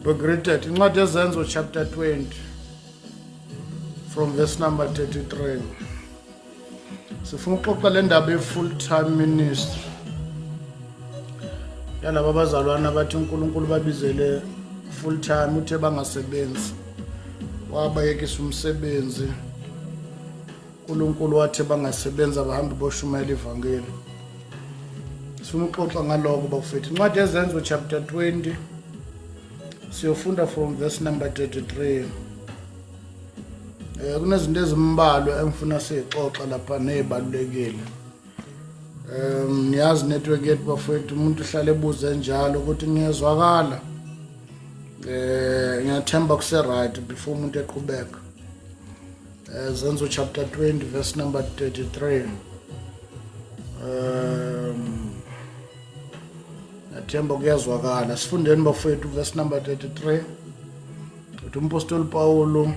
Be greeted. Incwadi yezenzo chapter 20 from verse number 33. Sifuna ukuxoxa le ndaba ye-full time ministry yalabo abazalwana abathi uNkulunkulu babizele full time uthe bangasebenzi wabayekisa umsebenzi. uNkulunkulu wathi bangasebenza bahambe boshumayela ivangeli. Sifuna ukuxoxa ngaloko bafethu. Incwadi yezenzo chapter 20 siyofunda from verse number 33. Kunezinto ezimbalwa engifuna sixoxa lapha nezibalulekile. Niyazi network yethu bafethu umuntu uhlale ebuze njalo ukuthi ngiyezwakala. Ngiyathemba kuse right before umuntu eqhubeka. Zenzo chapter 20 verse number 33. Ngiyathemba kuyezwakala. Sifundeni bafethu verse number 33. Uthi umpostoli Paulo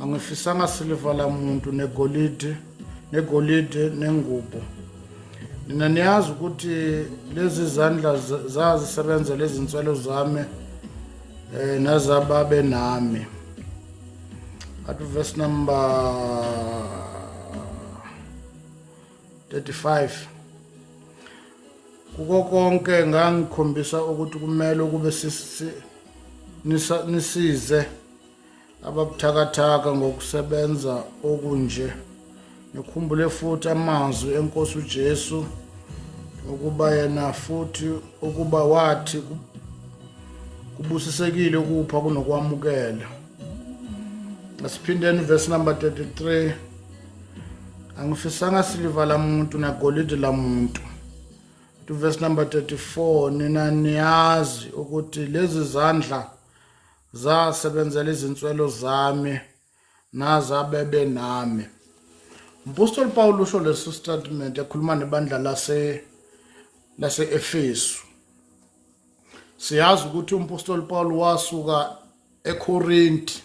angifisanga siliva la muntu negolide nengubo. Nina niyazi ukuthi lezi izandla zazisebenza lezi inswelo zami nazababe nami. At verse number 35. Kuko konke ngangikhombisa ukuthi kumele ukube nisize ababuthakathaka ngokusebenza okunje. Nikhumbule futhi amazwi eNkosi uJesu ukuba yena futhi ukuba wathi kubusisekile ukupha kunokwamukela. Asiphindeni verse number 33. Angifisanga siliva la muntu negolide la muntu. To verse number 34. Nina niyazi ukuthi lezi zandla zasebenzela izinswelo zami nazabebe nami. Umpostoli Paulo usho lesi statement ekhuluma nebandla lase Efesu. Siyazi ukuthi umpostoli Paulo wasuka eKorinthi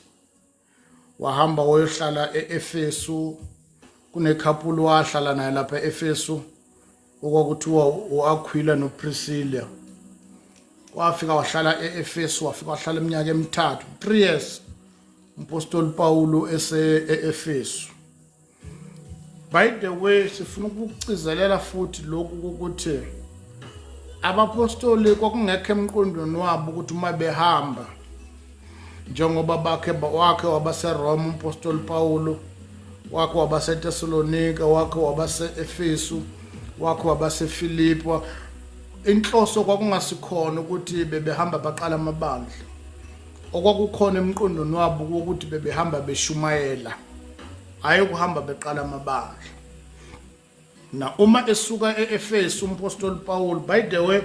wahamba wayohlala eEfesu. Kunekhaphulu wahlala naye lapha eEfesu okwakuthiwa uAquila noPriscilla. Wafika wahlala eEfesu, wafika wahlala iminyaka emithathu, 3 years. Umpostoli Paulo eEfesu. By the way, sifuna ukucizelela futhi lokhu ukuthi abapostoli kwakungekho emqondweni wabo ukuthi uma behamba njengoba wakhe wabaseRoma umpostoli Paulo, wakhe wabaseThessalonika, wakhe wabaseEfesu, wakhe wabaseFilipi. Inhloso kwakungasikhona ukuthi bebehamba baqala amabandla. Okwakukhona emqondweni wabo ukuthi bebehamba beshumayela, hayi ukuhamba beqala amabandla. Na uma esuka eEfesu umpostoli Paul, by the way,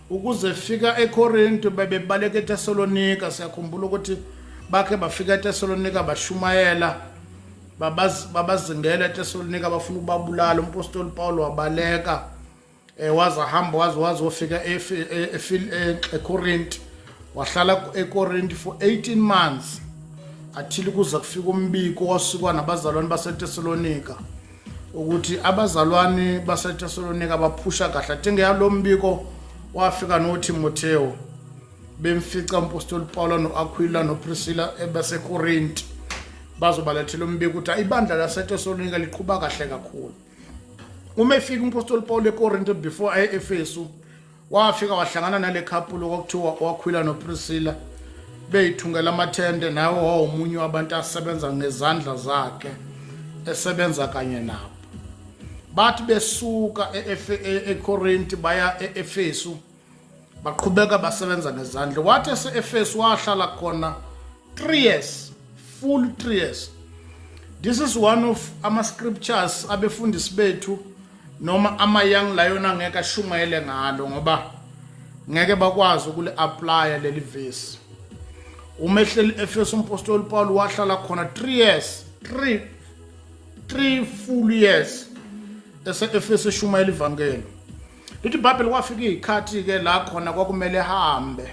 ukuze fika eKorinto bebebaleka eThessalonika, siyakhumbula ukuthi bakhe bafika eThessalonika bashumayela, babazingela eThessalonika bafuna ukubabulala. Umpostoli Paul wabaleka wazahamba wazofika eKorinto, wahlala eKorinto for 18 months athile kuza kufika umbiko wasuka nabazalwane baseThessalonika ukuthi abazalwane baseThessalonika baphusha kahle. Athengeya lo mbiko wafika noTimotheo bemfica umpostoli Paulo noAquila noPriscilla ebaseKorinto bazobalethela umbiko ukuthi ibandla laseThessalonika liqhubeka kahle kakhulu. Uma efika umpostoli Paulo eKorinto before eEfesu wafika wahlangana nale couple okuthiwa uAquila noPriscilla beyithungela amathende nawo wawumunye wabantu asebenza ngezandla zakhe esebenza kanye nabo. Bathi besuka eKorinto baya eEfesu baqhubeka basebenza ngezandla. Wathi eEfesu wahlala khona 3 years, full 3 years. This is one of ama scriptures abefundisi bethu noma ama young lion angeke ashumayele ngalo ngoba ngeke bakwazi ukule apply leli verse. Umehleli eEfesu umpostoli Paul wahlala khona 3 years, 3 full years eEfesu eshumayela ivangeli. Lithi iBhayibheli kwafika izikhathi ke la khona kwakumele hambe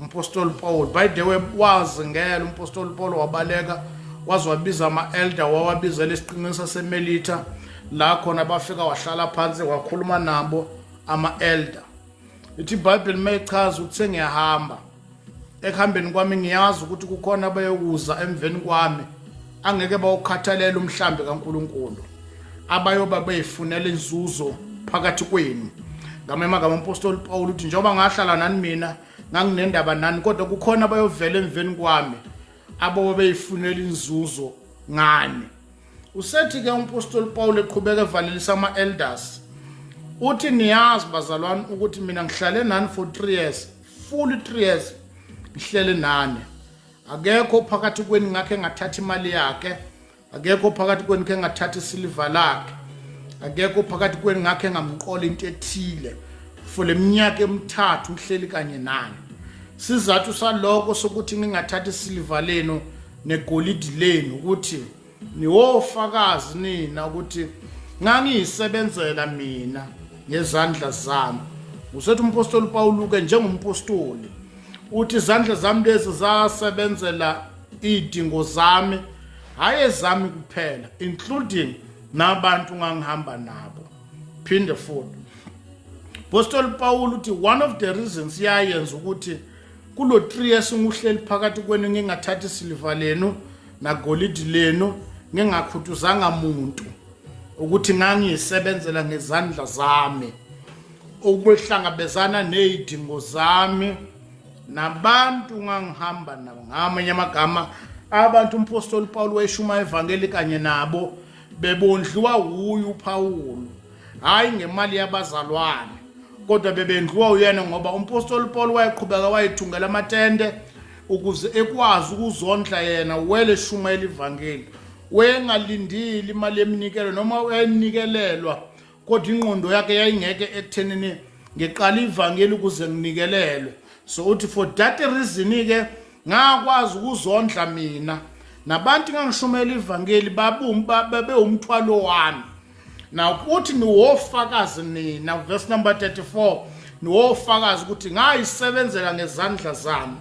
umpostoli Paul. By the way, wazingela umpostoli Paul wabaleka waziwabiza ama-elder, wawabizela esiqinisa seMelita la khona bafika wahlala phansi wakhuluma nabo ama-elder. Lithi iBhayibheli mayichaza ukuthi sengiyahamba ekuhambeni kwami ngiyazi ukuthi kukhona abayokuza emveni kwami angeke bawukhathalela umhlambi kaNkuluNkulu abayoba beyifunela inzuzo phakathi kwenu. Ngamema ngamampostoli Paul uthi njengoba ngahlala nani mina nganginendaba nani kodwa kukhona abayovela emveni kwami abo beyifunela inzuzo ngani. Usethi ke umpostoli Paul eqhubeka evalelisa ama-elders uthi niyazi bazalwane ukuthi mina ngihlale nani for 3 years, full 3 years ngihlele nani. Akekho phakathi kweni ngakhe ngathatha imali yakhe, akekho phakathi kweni ngakhe ngathatha isiliva lakhe, akekho phakathi kweni ngakhe ngamqola into ethile for leminyaka emithathu ngihleli kanye nani. Sizathu saloko sokuthi ngingathatha isiliva lenu negolidi lenu ukuthi niwofakazi nina ukuthi ngangiyisebenzela mina ngezandla zami. Usethi umpostoli Paul ke njengompostoli uthi izandla zami lezi zasebenzela idingo zami, hayi ezami kuphela, including nabantu ngangihamba nabo. Phinde futhi Apostle Paul uthi one of the reasons yayenza ukuthi kulo 3 years nguhleli phakathi kwenu ngingathatha isiliva lenu na golidi lenu ngingakhuthuzanga umuntu ukuthi ngangiyisebenzela ngezandla zami ukwehlangabezana nezidingo zami nabantu ngangihamba nabo. Ngamanye amagama abantu umpostoli Paul wayeshuma evangeli kanye nabo bebondliwa uyu Paul, hayi ngemali yabazalwane kodwa bebendliwa uyena ngoba umpostoli Paul wayeqhubeka wayithungela amatende ukuze ekwazi ukuzondla yena wele shumela ivangeli. Wengalindile imali yeminikelo noma uyayinikelelwa kodwa ingqondo yakhe yayingeke ekuthenini ngeqala ivangeli ukuze nginikelelwe. So uthi for that reason ke ngakwazi ukuzondla mina nabantu ngangishumela ivangeli babe umthwalo wami. Now uthi niwofakazi nina verse number 34 niwofakazi ukuthi ngayisebenzela ngezandla zami.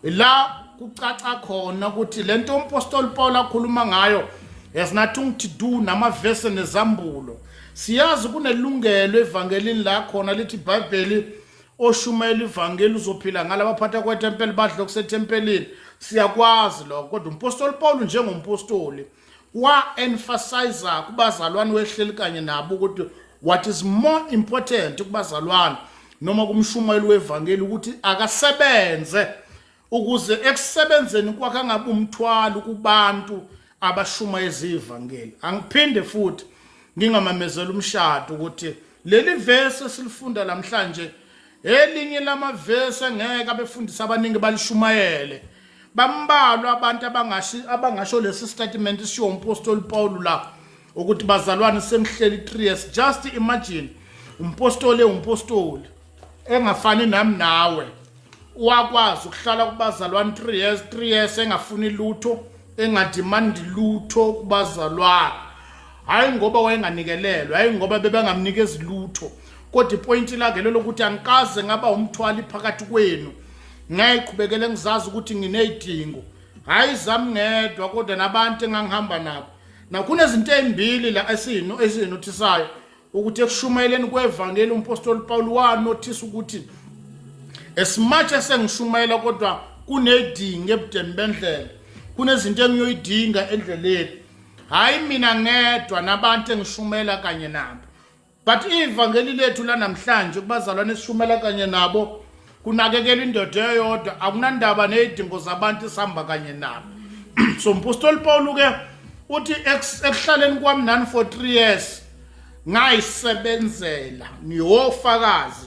La kucaca khona ukuthi lento umpostoli Paul akhuluma ngayo has nothing to do namavesi nezambulo. Siyazi kunelungelo evangelini la khona lithi iBhayibheli oshumela ivangeli uzophila ngalabaphatha kwetempeli badle kusetempelini. Siyakwazi lokho kodwa umpostoli Paul njengompostoli wa emphasize kubazalwane wehleli kanye nabo ukuthi what is more important kubazalwane noma kumshumayeli wevangeli ukuthi akasebenze ukuze ekusebenzeni kwakhe angabe umthwalo kubantu abashuma ezivangeli. Angiphinde futhi ngingamamezela umshado ukuthi leli verse silifunda namhlanje elinye lamavesi engeke abefundisa abaningi balishumayele. Bambalwa abantu abangasho lesi statement sisho umpostoli Paul la ukuthi bazalwane sengihleli 3 years. Just imagine umpostoli engafani nami nawe wakwazi ukuhlala kubazalwane 3 years engafuni lutho engadimandi lutho kubazalwane, hayi ngoba wayenganikelelwa, hayi ngoba bebangamnikezi lutho kodwa ipoint lakhe lokuthi angikaze ngaba umthwali phakathi kwenu ngayiqhubekele ngizazi ukuthi nginezidingo, hayi zami ngedwa kodwa nabantu engangihamba nabo. Na kunezinto ezimbili la esinothisayo ukuthi ekushumayeleni kwevangeli umpostoli Paul wanothisa ukuthi as much as engishumayela kodwa kunedingo ebudeni bendlela, kunezinto engiyoyidinga endleleni, hayi mina ngedwa nabantu engishumela kanye nabo. But ivangeli lethu la namhlanje kubazalwane esishumela kanye nabo kunakekela indoda eyodwa, akunandaba nezidingo zabantu esihamba kanye nabo. So umpostoli Paul ke uthi ekuhlaleni kwami nani for 3 years ngayisebenzela niwofakazi.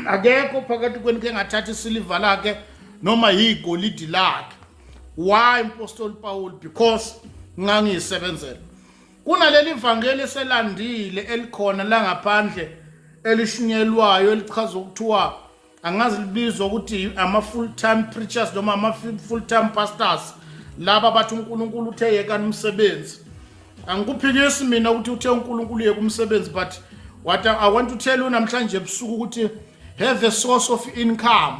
Akekho phakathi kwenu ke ngathatha isiliva lakhe noma yigolidi lakhe. Why umpostoli Paul? Because ngangiyisebenzela. Kunaleli ivangeli eselandile elikhona la ngaphandle elishunyelwayo elichaza ukuthiwa angazi libizwa ukuthi ama full time preachers noma ama full time pastors, laba bathi uNkulunkulu uthe yekani umsebenzi. Angikuphikisi mina ukuthi uthe uNkulunkulu yeka umsebenzi, but what I want to tell you namhlanje ebusuku ukuthi have a source of income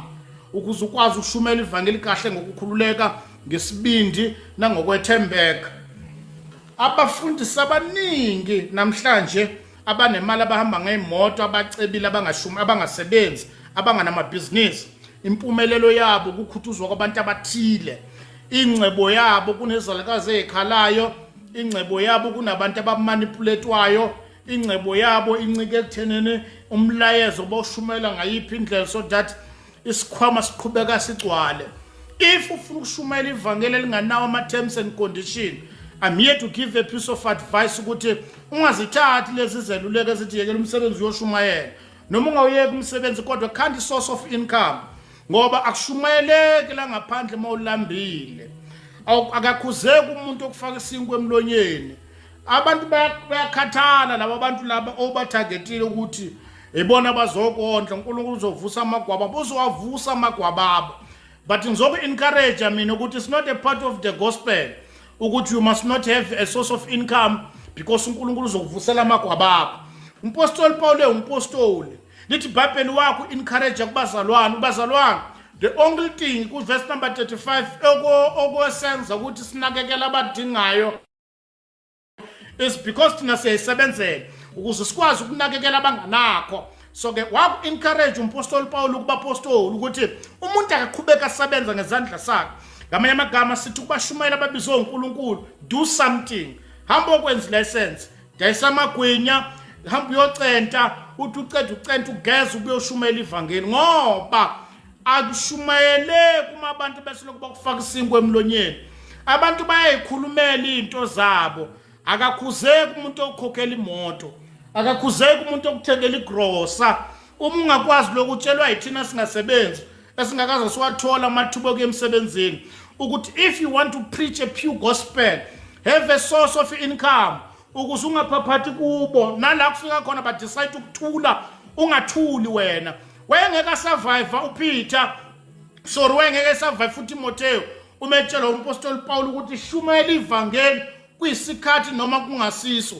ukuze ukwazi ukushumela ivangeli kahle ngokukhululeka, ngesibindi nangokwethembeka. Abafundisi abaningi namhlanje abanemali abahamba ngeimoto abacebile abangasebenzi abanganamabhizinisi impumelelo yabo ukukhuthuzwa kwabantu abathile, ingcebo yabo kunezalakazi ezikhalayo, ingcebo yabo kunabantu abamanipuletwayo, ingcebo yabo incike ekuthenini umlayezo bawushumela ngayiphi indlela so that isikhwama siqhubeka sigcwale. If ufuna ukushumela ivangeli elinganawo ama-terms and condition, I'm here to give a piece of advice ukuthi ungazithathi lezi zeluleko ezithi yekela umsebenzi uyoshumayela noma ungawuyeki umsebenzi kodwa khanda i-source of income ngoba akushumayeleki la ngaphandle mawulambile. Akakhuzeki umuntu okufaka isinkwa emlonyeni. Abantu bayakhathala laba bantu laba obathagetile ukuthi ebona bazokondla uNkulunkulu uzovusa amagwaba bozowavusa amagwaba abo. But ngizoku-encourage mina ukuthi it's not a part of the gospel ukuthi you must not have a source of income because uNkulunkulu uzokuvusela amagwaba abo. Umpostoli Paul umpostoli lithi iBhayibheli wakho encourage kubazalwane. The only thing ku verse number 35 okwesenza ukuthi sinakekele abadingayo is because thina siyayisebenzela ukuze sikwazi ukunakekela abanganakho. So ke waku encourage umpostoli Paul ukuba apostoli ukuthi umuntu akaqhubeka asebenza ngezandla sakhe. Ngamanye amagama sithi kubashumayela ababizwe uNkulunkulu, do something. Hamba ukwenza license, dayisa amagwinya, hamba uyocenta, uthi ucenta ugeza ubuyoshumela ivangeli ngoba akushumayele kuma abantu bese lokuba kufaka isinkwa emlonyeni. Abantu bayayikhulumela into zabo. Akakhuzeki umuntu okukhokhela imoto, akakhuzeki umuntu okuthengela igrosa. Uma ungakwazi lokutshelwa yithina singasebenzi esingakaze siwathola amathuba emsebenzini ukuthi if you want to preach a pure gospel, have a source of income ukuze ungaphaphathi kubo nala kufika khona ba decide ukuthula ungathuli wena. Wayengeka survive uPeter, sorry wayengeka survive futhi Timotheo, umetshela umpostoli Paul ukuthi shumela ivangeli kuyisikhathi noma kungasiso.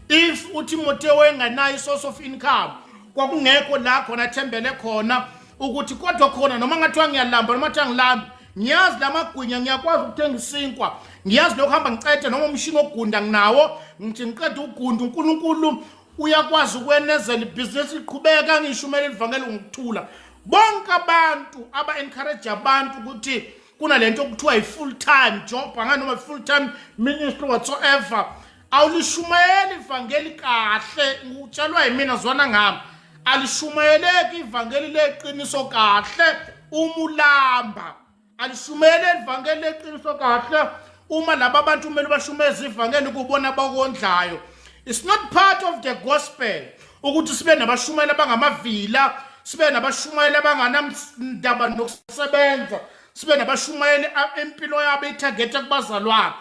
If uTimotheo enganayo isource of income kwakungekho la khona thembele khona ukuthi kodwa khona noma ngathiwa ngiyalamba noma ngathi angilambi ngiyazi lamagwinya ngiyakwazi ukuthenga isinkwa, ngiyazi lokuhamba ngicede noma umshini ogunda nginawo ngithi ngiqeda ugunda uNkulunkulu uyakwazi ukwenezela ibhizinisi liqhubeka ngishumela ivangeli ngikuthula. Bonke abantu aba-encourage abantu ukuthi kunalento okuthiwa yi-full time job anganoma full time ministry whatsoever, awulishumayela ivangeli kahle. Ngitshelwa yimina zwana ngami alishumayeleki ivangeli leqiniso kahle uma ulamba, alishumayele ivangeli leqiniso kahle uma laba bantu kumele bashumeze ivangeli kubona bakondlayo. It's not part of the gospel ukuthi sibe nabashumayela abangamavila, sibe nabashumayela abanganamndaba nokusebenza, sibe nabashumayela empilo yabo itarget kubazalwane.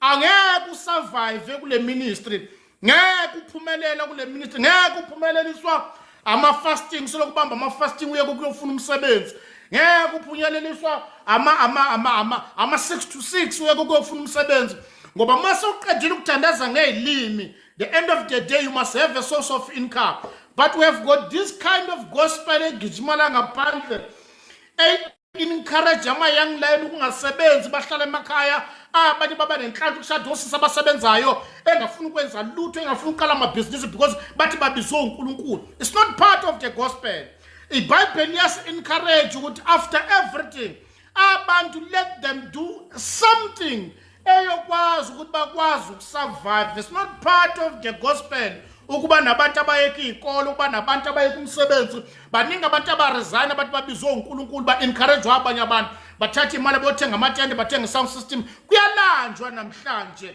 Angeke usurvive kule ministry, ngeke uphumelela kule ministry, ngeke uphumeleliswa ama-fasting selokubamba ama-fasting uye kuyofuna umsebenzi, ngeke uphunyeleliswa ama-6 to 6 uye kuyofuna umsebenzi ngoba mase uqedile ukuthandaza ngezilimi. The end of the day you must have a source of income, but we have got this kind of gospel egijimala ngaphandle encourage ama-young line ukungasebenzi bahlala emakhaya. Abanye baba nenhlanhla ukushada osisi abasebenzayo engafuni ukwenza lutho, engafuni uqala amabhizinisi because bathi babizwe uNkulunkulu. It's not part of the gospel. IBhayibheli yasi-encourage ukuthi after everything abantu let them do something eyokwazi ukuthi bakwazi ukusurvive. It's not part of the gospel ukuba nabantu abayeka izikole, ukuba nabantu abayeka umsebenzi. Baningi abantu abaresign abathi babizwe uNkulunkulu ba-encourage abanye abantu bathatha imali bayothenga amatende, bathenga sound system. Kuyalanjwa namhlanje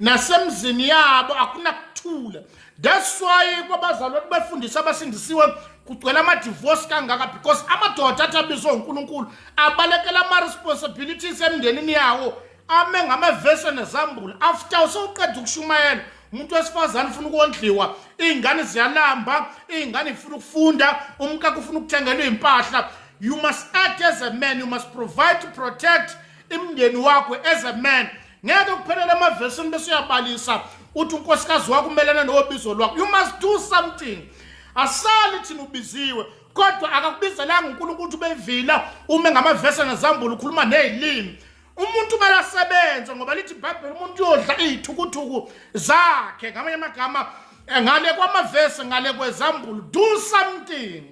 nasemzini yabo akunakuthula. That's why kwabazalwane befundisa abasindisiwe kugcwele ama-divorce kangaka because amadoda athi abizwe uNkulunkulu abalekela ama-responsibilities emndenini yawo ame ngamavesi nezambulo. After usewuqeda ukushumayela umuntu wesifazane ufuna ukondliwa, iy'ngane ziyalamba, iy'ngane zifuna ukufunda, umkakhe ufuna ukuthengelwa iy'mpahla. You must act as a man, you must provide to protect imndeni wakho as a man. Ngeke kuphelele amavesini bese uyabalisa uthi unkosikazi wakho umelana nobizo lwakho. You must do something. Asali thina ubiziwe kodwa akakubizelanga uNkulunkulu ukuthi ubevila ume ngamavesi nezambulo ukhuluma nezilimi. Umuntu balasebenza ngoba lithi iBhayibheli umuntu uyodla izithukuthuku zakhe. Ngamanye amagama ngale kwamavesi ngale kwezambulo, do something.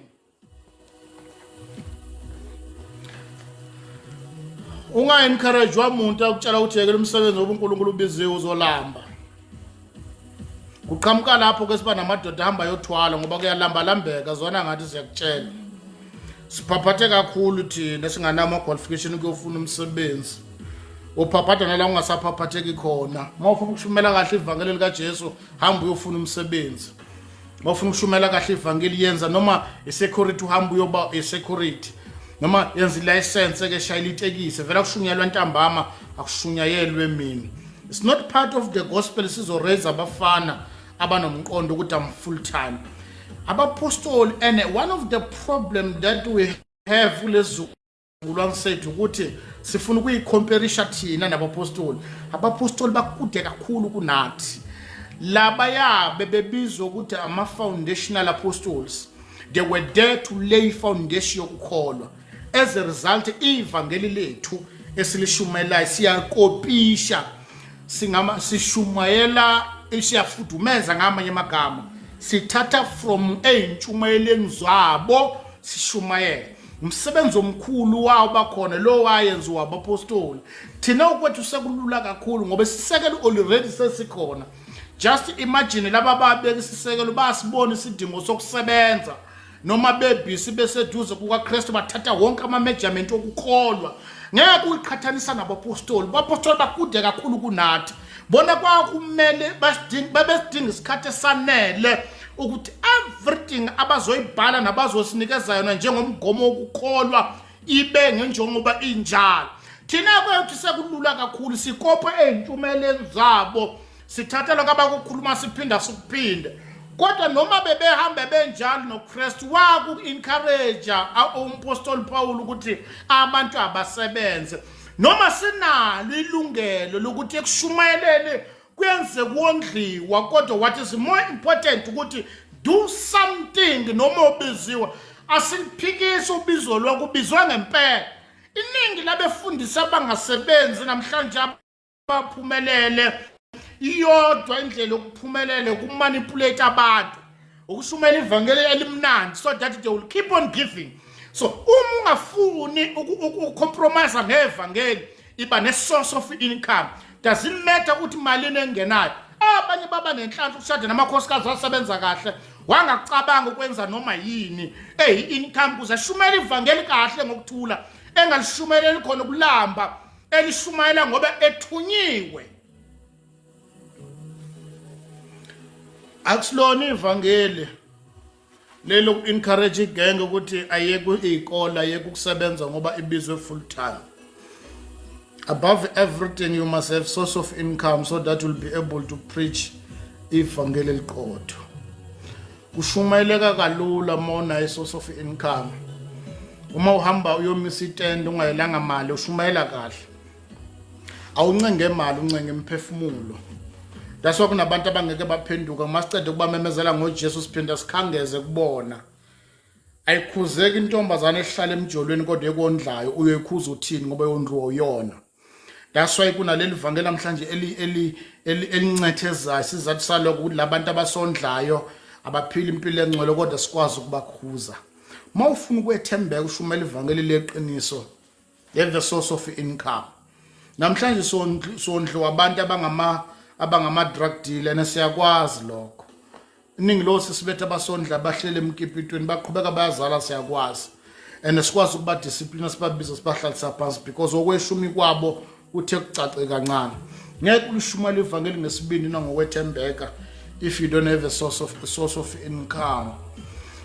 Unga-encourage umuntu akutshela ukuthi yekela umsebenzi woba uNkulunkulu ubiziwe uzolamba. Kuqhamuka lapho ke siba namadoda ahamba yothwala ngoba kuyalambalambeka zona ngathi siyakutshela. Siphaphathe kakhulu thina singanama qualification kuyofuna umsebenzi. Uphaphatha nala ungasaphaphatheki khona. Mawufuna ukushumela kahle ivangeli lika Jesu, hamba uyofuna umsebenzi. Mawufuna ukushumela kahle ivangeli yenza noma isecurity uhamba uyoba isecurity. Noma yenza license ke shayela itekisi vela kushunyelwa ntambama akushunyayelwe mina. It's not part of the gospel sizo raise abafana abanomqondo ukuthi am full time. Apostle, and one of the problem that we have kulesizukulwane sethu ukuthi sifuna ukuyicomparisha thina nabapostoli. Abapostoli bakude kakhulu kunathi. Labaya bebebizwa ukuthi ama foundational apostles. They were there to lay foundation yokukholwa. As a result, ivangeli lethu esilishumelayo siyakopisha sishumayela isiyafudumeza ngamanye amagama. Sithatha from eyintshumayeleni zabo sishumayela. Umsebenzi omkhulu wawo bakhona lo wayenziwa abapostoli. Thina ukwethu sekulula kakhulu ngoba sisekelo already sesikhona. Just imagine laba babeka isisekelo basibona isidingo sokusebenza noma bebisi beseduze kukaKristu bathatha wonke ama-measurement okukholwa. Ngeke uyiqhathanisa nabapostoli. Abapostoli bakude kakhulu kunathi. Bona kwakumele babesidinga isikhathi esanele ukuthi everything abazoyibhala nabazosinikeza yona njengomgomo wokukholwa ibe ngenjongoba injalo. Thina kwethu sekulula kakhulu sikopa ey'ntshumayeleni zabo sithatha lokho abakukhuluma siphinda sikuphinde. Kodwa noma bebehambe benjalo noKristu waku-encourage umpostoli Paul ukuthi abantu abasebenze. Noma sinalo ilungelo lokuthi ekushumayeleni kuyenze kuondliwa kodwa what is more important ukuthi do something noma ubiziwe asiliphikise ubizo lokubizwa ngempela. Iningi labefundisi abangasebenzi namhlanje abaphumelele iyodwa indlela yokuphumelela ukumanipulate abantu ukushumayela ivangeli elimnandi so that they will keep on giving. So uma ungafuni ukucompromise ngevangeli iba ne source of income. Doesn't matter ukuthi malini engenayo. Abanye baba nenhlanhla ukushada namakhosikazi asebenza kahle wangakucabanga ukwenza noma yini income kuze shumela ivangeli kahle ngokuthula engalishumayeli khona ukulamba elishumayela ngoba ethunyiwe. Akusilona ivangeli lelo encourage igenge ukuthi ayeke izikole ayeke ukusebenza ngoba ibizwe full time. Above everything you must have source of income so that you'll be able to preach ivangeli eliqotho. Kushumayeleka kalula mona source of income. Uma uhamba uyomisa itende ungayelanga mali ushumayela kahle. Awuncenge imali uncenge imphefumulo. That's why kunabantu abangeke baphenduka masicede kubamemezela ngoJesu siphinda sikhangeze kubona. Ayikhuzeki intombazana ehlala emjolweni kodwa ekondlayo uyoyikhuza uthini ngoba yondliwa uyona. That's why kunaleli vangeli namhlanje elincethezayo sizathu saloko ukuthi labantu abasondlayo abaphila impilo engcwele kodwa sikwazi ukubakhuza. Mawufuna ukwethembeka ushumela ivangeli leqiniso the source of income. Namhlanje sondliwa abantu abangama drug dealer nesiyakwazi lokho. Iningi lo sisibethe abasondla abahlele emkipitweni baqhubeka bayazala siyakwazi. And sikwazi ukuba discipline sibabiza sibahlalisa phansi because okweshumi kwabo uthe kucace kancane. Ngeke ulishumayela ivangeli ngesibindi nangokwethembeka if you don't have a source of income.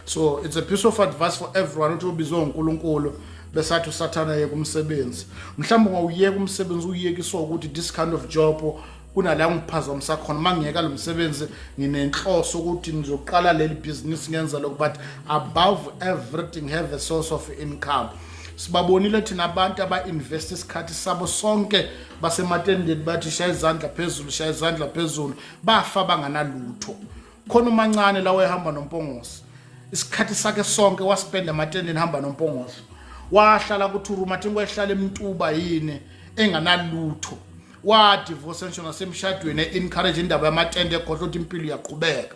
So it's a piece of advice for everyone ukuthi ubizwe uNkulunkulu besathi uSathana yeke umsebenzi. Mhlawumbe ngawuyeka umsebenzi uyekiswa ukuthi this kind of job kunala ngiphazamisa khona mangiyeka lo msebenzi nginenhloso ukuthi ngizoqala leli business ngenza lokho but above everything have a source of income. Sibabonile thina abantu aba-invest isikhathi sabo sonke basematendeni bathi shaya izandla phezulu bafa banganalutho. Khona umancane la wehamba noMpongosi isikhathi sakhe sonke waspenda ematendeni hamba noMpongosi wahlala kuThuru mathi wehlala emntuba yini enganalutho wa divorce ngisho nasemshadweni encourage indaba yamatende ekhohla ukuthi impilo iyaqhubeka.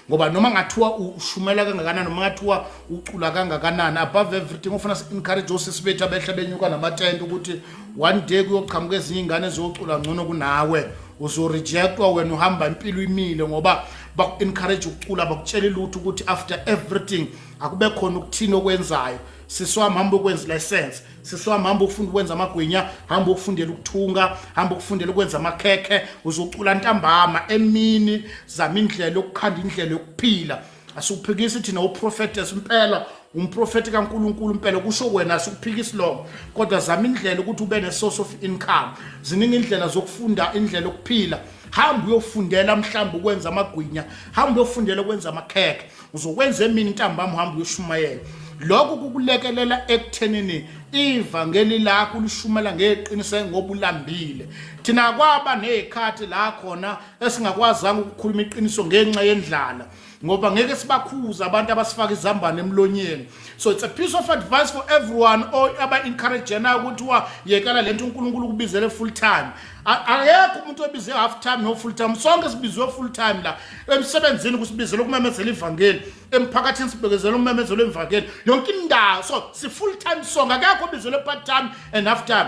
ngoba noma ngathiwa ushumela kangakanani noma ngathiwa ucula kangakanani above everything ufuna encourage osisi bethu abehle benyuka namatende ukuthi one day kuyoqhamuka ezinye ingane eziyocula ngcono kunawe uzorejectwa wena uhamba impilo imile ngoba baku-encourage ukucula bakutshela lutho ukuthi after everything akube khona ukuthini okwenzayo siswami hamba ukwenza license siswami hamba ukufunda ukwenza amagwinya hamba ukufundela ukuthunga hamba ukufundela ukwenza amakhekhe uzocula ntambama emini zama indlela yokukhanda indlela yokuphila asikuphikisi thina uprofetess impela umprofeti kaNkulunkulu impela kusho wena asikuphikisi lokho kodwa zama indlela ukuthi ube ne source of income ziningi indlela zokufunda indlela yokuphila hamba uyofundela mhlawumbe ukwenza amagwinya hamba uyofundela ukwenza amakhekhe uzokwenza emini ntambama hamba uyoshumayela lokho kukulekelela ekuthenini ivangeli lakho lishumela ngeqiniso ngobulambile thina kwaba nezikhathi la khona esingakwazanga ukukhuluma iqiniso ngenxa yendlala ngoba ngeke sibakhuza abantu abasifaka izambane emlonyeni so it's a piece of advice for everyone aba encourage na ukuthi yekala lento uNkulunkulu kubizele full time akekho umuntu obize half time no full time sonke sibizwe full time la emsebenzini kusibizela ukumemezela ivangeli emphakathini sibekezela ukumemezela ivangeli yonke indawo so si full time sonke akekho obizelwe part time and half time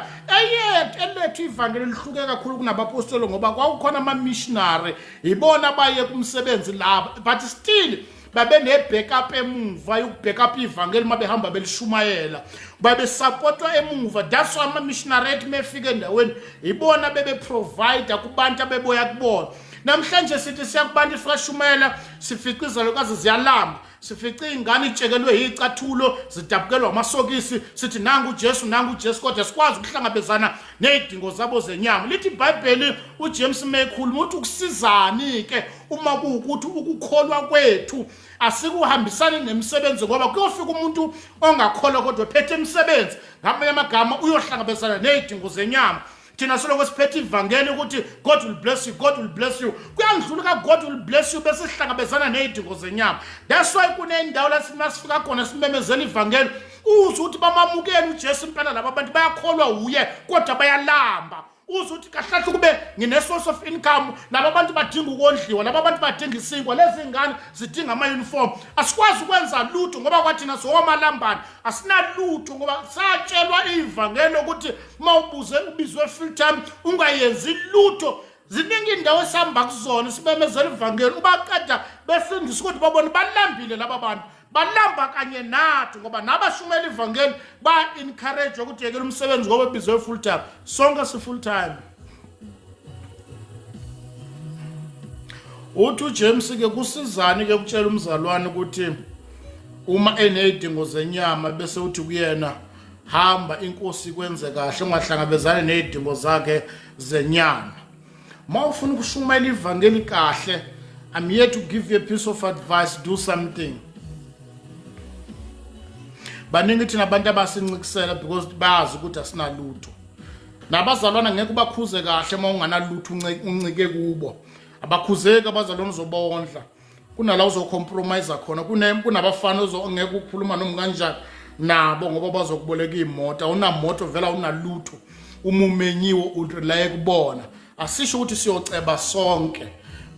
elethu ivangeli lihluke kakhulu kunabapostoli ngoba kwakukhona ama missionary ibona baye kumsebenzi laba but still babe ne backup emuva yokubackup ivangeli mabehamba belishumayela babe supportwa emuva that's why ama missionary mefika endaweni ibona bebe provider kubantu abeboya kubona namhlanje sithi siyakubantu ifrashumayela sifica izalukazi ziyalamba sifica ingane itshekelwe yicathulo zidabukelwa amasokisi sithi nangu Jesu kodwa sikwazi ukuhlangabezana nezidingo zabo zenyama lithi iBhayibheli uJames mekhuluma ukuthi ukusizani ke uma kuukuthi ukukholwa kwethu asikuhambisani nemsebenzi ngoba kuyofika umuntu ongakholwa kodwa phethe emsebenzi ngamanye amagama uyohlangabezana nezidingo zenyama thina soloko siphethe ivangeli ukuthi God will bless you kuyangidlula ka God will bless you bese sihlangabezana nezidingo zenyama that's why kunendawo la sifika khona simemezela ivangeli uze ukuthi bamamukela uJesu impela laba abantu bayakholwa uye kodwa bayalamba uze ukuthi kahlahle kube ngine source of income laba abantu badinga ukondliwa laba abantu badinga isinkwa lezi ngane zidinga ama uniform asikwazi ukwenza lutho ngoba kwathina sowamalambane asinalutho ngoba satshelwa ivangeli ukuthi mawubuze ubizwe full time ungayenzi lutho ziningi indawo esihamba kuzona sibemezela ivangeli ubaqeda befundisa ukuthi babone balambile laba bantu balamba kanye nathi ngoba nabashumela ivangeli ba encourage ukuthi yekela umsebenzi ngoba bizwe full time sonke si full time uthi James ke kusizani ke ukutshela umzalwane ukuthi uma enezidingo zenyama bese uthi kuyena hamba inkosi kwenze kahle ungahlangabezana nezidingo zakhe zenyama mawufuna ukushumayela ivangeli kahle I'm here to give you a piece of advice do something baningi thina abantu abasincikisela because bazi ukuthi asinalutho nabazalwana ngeke bakhuze kahle uma unganalutho uncike kubo abakhuzeki abazalwana uzobondla kunala uzocompromise khona kunabafana ongeke ukukhuluma noma kanjani nabo ngoba bazokuboleka imoto awunamoto vela unalutho umumenyiwe urelaye kubona asisho ukuthi siyoceba sonke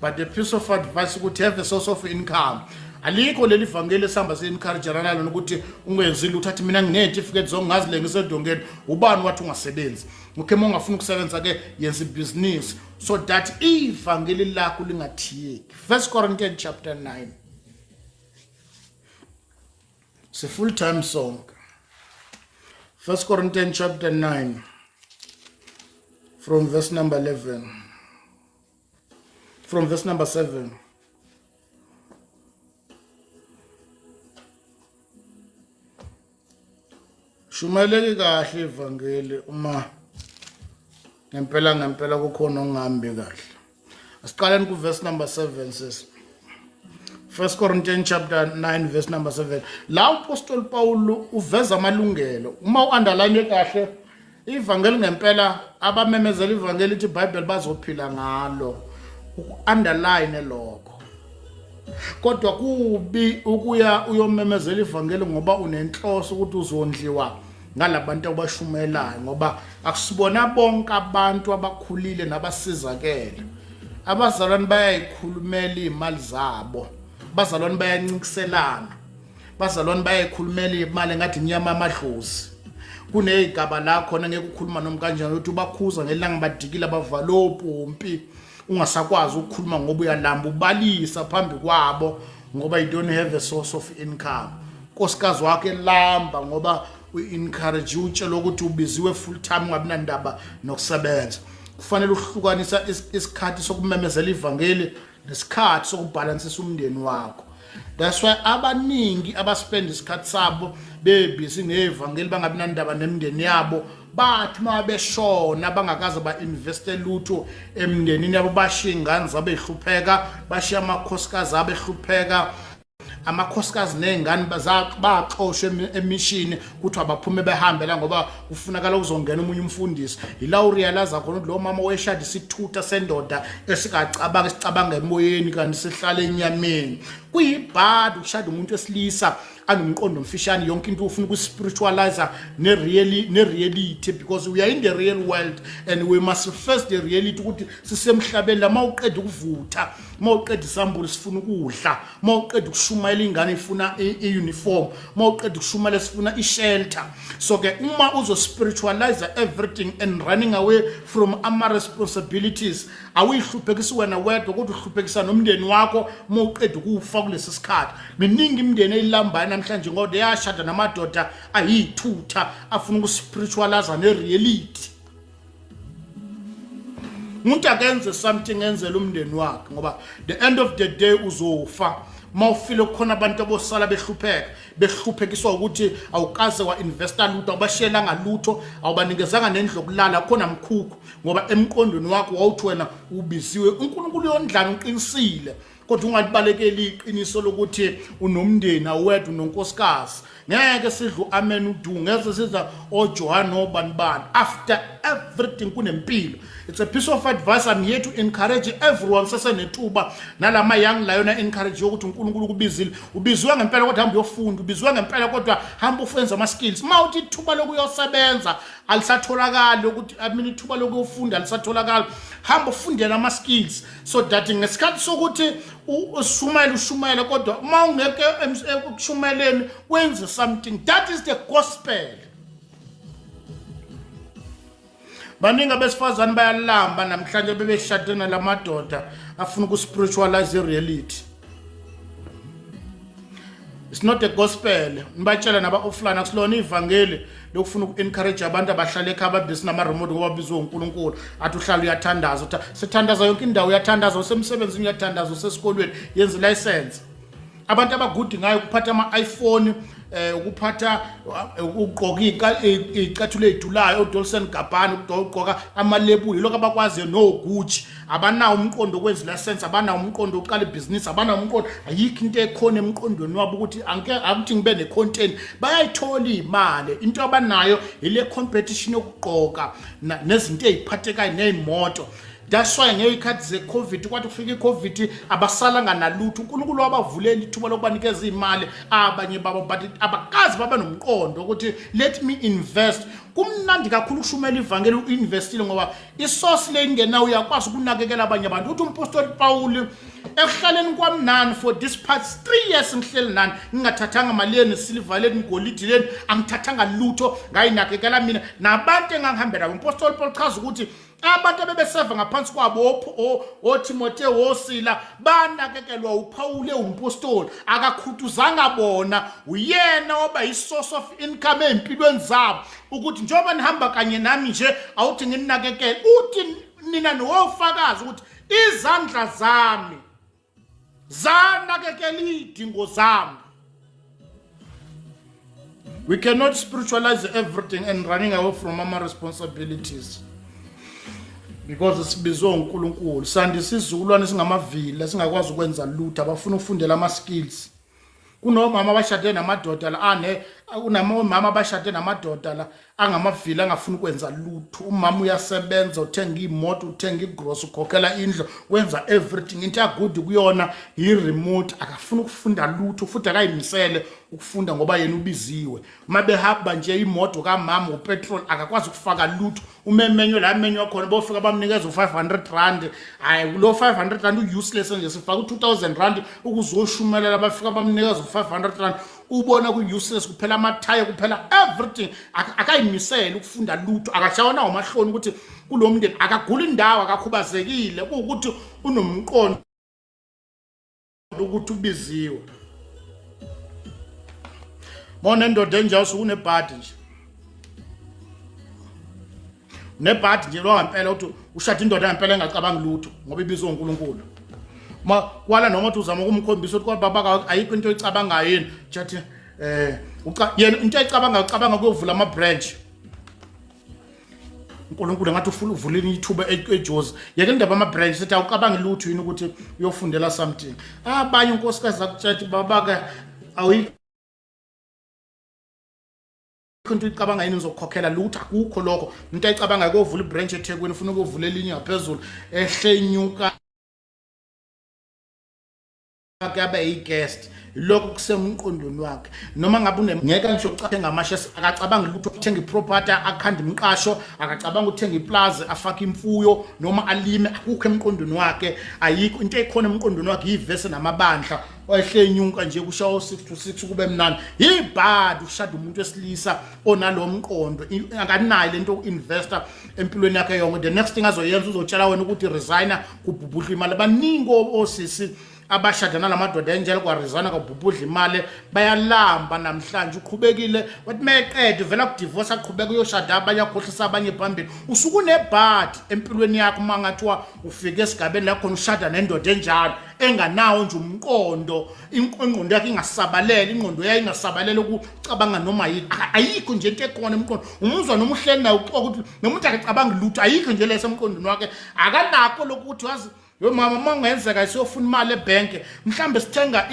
but the piece of advice ukuthi have a source of income alikho leli vangeli esihamba se-encourage-ana nalo nokuthi ungenzi lutho athi mina nginezitifiketi zongazilenga edongeni ubani wathi ungasebenzi ukhe uma ungafuna ukusebenza-ke yenza ibhizinisi so that ivangeli lakho lingathiyeki 1 Corinthians chapter 9 it's a full time song 1 Corinthians chapter 9 from verse number 11 from verse number 7 shumeleke kahle ivangeli uma ngempela kukhona ongahambi kahle asiqaleni ku verse number 7 says 1 Corinthians chapter 9 verse number 7 la uPaul Paul uveza amalungelo uma uunderline kahle ivangeli ngempela abamemezela ivangeli ithi iBhayibheli bazophila ngalo underline lokho kodwa kubi ukuya uyomemezela ivangeli ngoba unenhloso ukuthi uzondliwa ngalabantu abashumelayo ngoba akusibona bonke abantu abakhulile nabasizakele abazalwane bayayikhulumela imali zabo bazalwane bayancikselana, bazalwane bayayikhulumela imali ngathi inyama amadlozi. Kuneyigaba la khona ngeke ukukhuluma noma kanjani ukuthi ubakhuza ngelanga badikile abavala opompi, ungasakwazi ukukhuluma ngoba uyalamba ubalisa phambi kwabo ngoba you don't have a source of income. Nkosikazi wakhe lamba ngoba u-encourage utshela ukuthi ubiziwe full time ungabi nandaba nokusebenza. Kufanele uhlukanisa isikhathi sokumemezela ivangeli nesikhathi sokubalansisa umndeni wakho. That's why abaningi abaspend isikhathi sabo bebisi ngevangeli bangabi nandaba nemndeni yabo, bathi mabeshona bangakaze ba-investe lutho emndenini yabo, bashiya ingane zabo ehlupheka, bashiya amakhosikazi abo ehlupheka. Amakhosikazi nengane baxoshwe emishini ukuthi abaphume behambe la ngoba kufunakala uzongena umunye umfundisi. Ila urealize khona ukuthi lo mama weshada isithutha sendoda esicabanga emoyeni kanti sihlala enyameni. Kuyibhad ukushada umuntu wesilisa anomqondo omfishane, yonke into ufuna ukuspiritualize ne-reality, because we are in the real world and we must face the reality ukuthi sisemhlabeni la. Mawuqeda ukuvutha, mawuqeda isambulo sifuna ukudla, mawuqeda ukushumayela ingane ifuna i-uniform, mawuqeda ukushumayela sifuna i-shelter. So ke uma uzo-spiritualize everything and running away from our responsibilities, awuyihluphekisi wena wedwa kodwa uhluphekisa nomndeni wakho mawuqeda ukufa kulesi sikhathi. Miningi imindeni eyilambayo namhlanje ngoba yashada namadoda ayithutha afuna ukuspiritualize ne-reality. Umuntu akenze something enzela umndeni wakhe ngoba the end of the day uzofa. Mawufile khona abantu abosala behluphekiswa ukuthi awukaze wa-investa lutho, awubashiyela ngalutho, awubanikezanga nendlu yokulala, khona mkhukhu ngoba emqondweni wakho wawuthi wena ubiziwe. uNkulunkulu yondlana uqinisile, kodwa ungalibalekeli iqiniso lokuthi unomndeni awedwa unonkosikazi. Ngeke sidlu amen udu, ngeze siza oJohn obanibani. After everything kunempilo. It's a piece of advice. I'm here to encourage everyone sesenethuba nalama young lion encourage ukuthi uNkulunkulu kubizile. Ubiziwe ngempela kodwa hamba uyofunda, ubiziwe ngempela kodwa hamba ufenza ama skills. Mawuthi ithuba lokuyosebenza alisatholakala, ukuthi ithuba lokufunda alisatholakala, hamba ufundela ama skills so that ngesikhathi sokuthi ushumayela kodwa mawungeke ukushumayeleni wenze something. That is the gospel. Baningi abesifazane bayalamba namhlanje bebeshadena lamadoda afuna ukuspiritualize i-reality. It's not the gospel. Nibatshela naba offline akulona ivangeli lokufuna uku-encourage abantu abahlala ekhaya ababhizi nama-remote ngoba bizwe uNkulunkulu athi uhlala uyathandaza. Sithandaza yonke indawo, uyathandaza usemsebenzini, uyathandaza usesikolweni, yenza license. Abantu abagudi ngayo ukuphatha ama-iPhone, ukuphatha ugqoka icathulo ezidulayo oDolce & Gabbana, ugqoka amalebuli, lokho abakwaziyo no-Gucci. Abanawo umqondo okwenza license, abanawo umqondo oqala ibhizinisi, abanawo umqondo, ayikho into ekhona emqondweni wabo ukuthi akuthi ngibe ne-content. Bayayithola imali, into abanayo ile competition yokugqoka nezinto eziphathekayo nezimoto. That's why ngeyikhathi ze-COVID kwathi kufika i-COVID abasalanga nalutho. uNkulunkulu wabavulela ithuba lokubanikeza imali abanye babo, but abakazi baba nomqondo ukuthi let me invest. Kumnandi kakhulu ukushumela ivangeli uinvestile ngoba isource le ingenayo uyakwazi ukunakekela abanye abantu. Uthi umpostoli Paul ekuhlaleni kwamnani for this past 3 years ngihleli nani, ngingathathanga mali yeni silver leni golidi leni, angithathanga lutho, ngayinakekela mina nabantu engangihambela. Umpostoli Paul chaza ukuthi abantu abebeseva ngaphansi kwabo oTimotheo oSila banakekelwa uPaul umpostoli, akakhutuzanga bona, uyena oba isource of income empilweni zabo, ukuthi njengoba nihamba kanye nami nje awuthi nginakekele. Uthi nina nowofakazi ukuthi izandla zami zanakekela idingo zami. We cannot spiritualize everything and running away from our responsibilities, because sibizwe uNkulunkulu. Sandisa isizukulwane singamavila singakwazi ukwenza lutho, abafuna ukufundela ama skills. Kunomama abashade namadoda la Unamama abashade namadoda la angamavila angafuni ukwenza lutho. Umama uyasebenza, uthenga imoto, uthenga igross, ukhokhela indlu, wenza everything. Into good kuyona i-remote, akafuni ukufunda lutho futhi akayimisele ukufunda ngoba yena ubiziwe. Uma behamba nje imoto kamama upetrol akakwazi ukufaka lutho. Umemenyo la menyo khona bofika bamnikeza u500 hayi lo 500 rand useless nje sifaka u2000 rand ukuzoshumelela bafika bamnikeza u500 ubona ku-useless kuphela amathaya kuphela everything akayimisele ukufunda lutho akashayona umahloni ukuthi kulo mndeni akagula indawo akakhubazekile ukuthi unomqondo ukuthi ubiziwe. Bona indoda enjalo usunebhadi nje nebhadi nje lo ngempela ukuthi ushada indoda ngempela engacabangi lutho ngoba ibizwe uNkulunkulu. Kwala noma uthi uzama ukumkhombisa ukuthi kwababa ayikho into oyicabanga yini jathi yena into ayicabanga ucabanga ukuyovula ama branch. uNkulunkulu ngathi ufuna uvuleni ithuba eJozi yeke indaba ama branch sethi awucabanga lutho yini ukuthi uyofundela something. Abanye unkosikazi akutshathi babaka awuyikho into icabanga yini uzokhokhela lutho akukho lokho. Into ayicabanga ukuyovula ibranch eThekwini ufuna ukuvula elinye ngaphezulu ehlenyuka akabe i-guest lokho kusemqondweni wakhe. Noma ngabe ngeke ngisho ucathenga amashesi akacabanga lutho ukuthenga iproperty akhanda imqasho akacabanga ukuthenga iplaza afaka imfuyo noma alime akukho emqondweni wakhe. Ayikho into ekhona emqondweni wakhe ivese namabandla ohlenyuka nje kushawo 6 to 6 kube mnani ibhadi ushada umuntu wesilisa onalo mqondo akanayo lento uinvestor empilweni yakhe yonke. The next thing azoyenza uzotshela wena ukuthi resigner kubhubhudla imali. Baningi osisi abashadana lamadoda enjalo kwarizana kabhubhudla imali bayalamba namhlanje uqhubekile wathi meqede vela kudivorce aqhubeka uyoshada abanye akhohlisa abanye phambili. Usuku nebhadi empilweni yakho mangathiwa ufike esigabeni la khona ushada nendoda enjalo enganawo nje umqondo ingqondo yakhe ingasabalele ingqondo yayo ingasabalele ukucabanga noma ayikho nje into ekhona emqondo. Umuzwa noma uhleli nayo uxoxa ukuthi nomuntu akacabanga lutho ayikho nje lesa emqondweni wakhe akanakho lokuthi wazi yo mama mangenzeka isiyofuna imali ebank mhlambe sithenga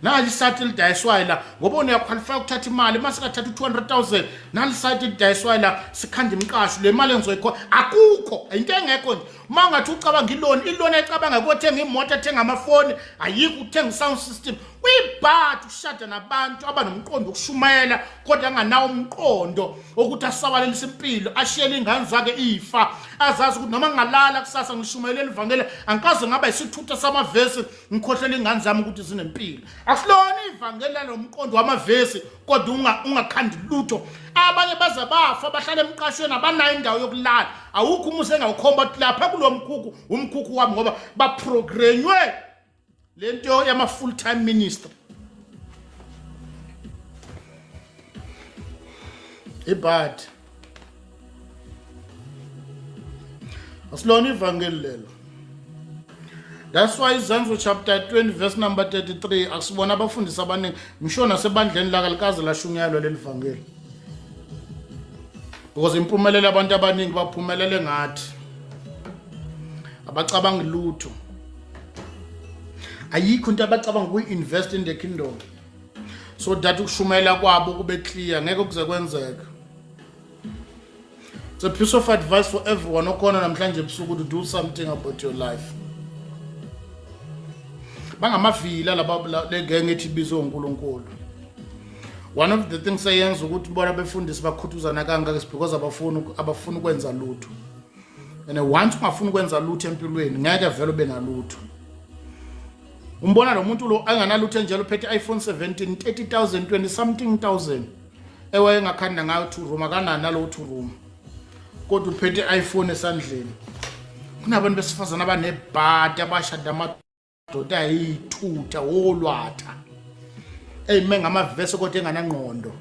nali site lidayiswayo la ngoba uyaqualify ukuthatha imali mase kathatha 200,000 nali site lidayiswayo la sikhanda imqasho le mali engizoyikho akukho into engekho nje. Mangathi ucabanga iloni ecabanga ukuthenga imoto ethenga amafoni ayikho uthenga sound system uyibhadi ushada nabantu abanomqondo ukushumayela kodwa anganawo umqondo ukuthi asabalelisa impilo ashiyele ingane zake ifa azazi ukuthi noma ngalala kusasa ngishumayela ivangeli angikaze ngaba isithutha samavesi ngikhohlela ingane zami ukuthi zinempilo. Asilona ivangeli lomqondo wamavesi kodwa ungakhandi lutho. Abanye baza bafa bahlala emqashweni abanayo indawo yokulala awukho umuse engawukhomba ukuthi lapha kulo mkhukhu umkhukhu wami ngoba baprogramwe lento yama full time minister. Ibad asilona ivangeli lelo. That's why Izanzo chapter 20 verse number 33 akusibona abafundisi abaningi ngisho nasebandleni lakalikaze lashunyalwa leli vangeli. Because impumelelo abantu abaningi baphumelele ngathi abacabanga lutho. Ayikho into abacabanga ukuinvest in the kingdom so that ukushumayela kwabo kube clear ngeke kuze kwenzeka. It's a piece of advice for everyone okhona namhlanje ebusuku to do something about your life. Bangamavila laba legenge ethi bizwe uNkulunkulu. One of the things ayenza ukuthi bona befundisi bakhuthuzana kangaka is because abafuna ukwenza lutho. And once ungafuna ukwenza lutho empilweni ngeke vele ube nalutho. Umbona lo muntu lo anganalutho njalo uphethe iPhone 17 30,000 20 something thousand ewe engakhanda ngayo 2 room akanani nalo 2 room kodwa uphethe iPhone esandleni. Kunabantu besifazana abanebhadi abashada amadoda ayithutha wolwatha mengamavesi kodwa enganangqondo.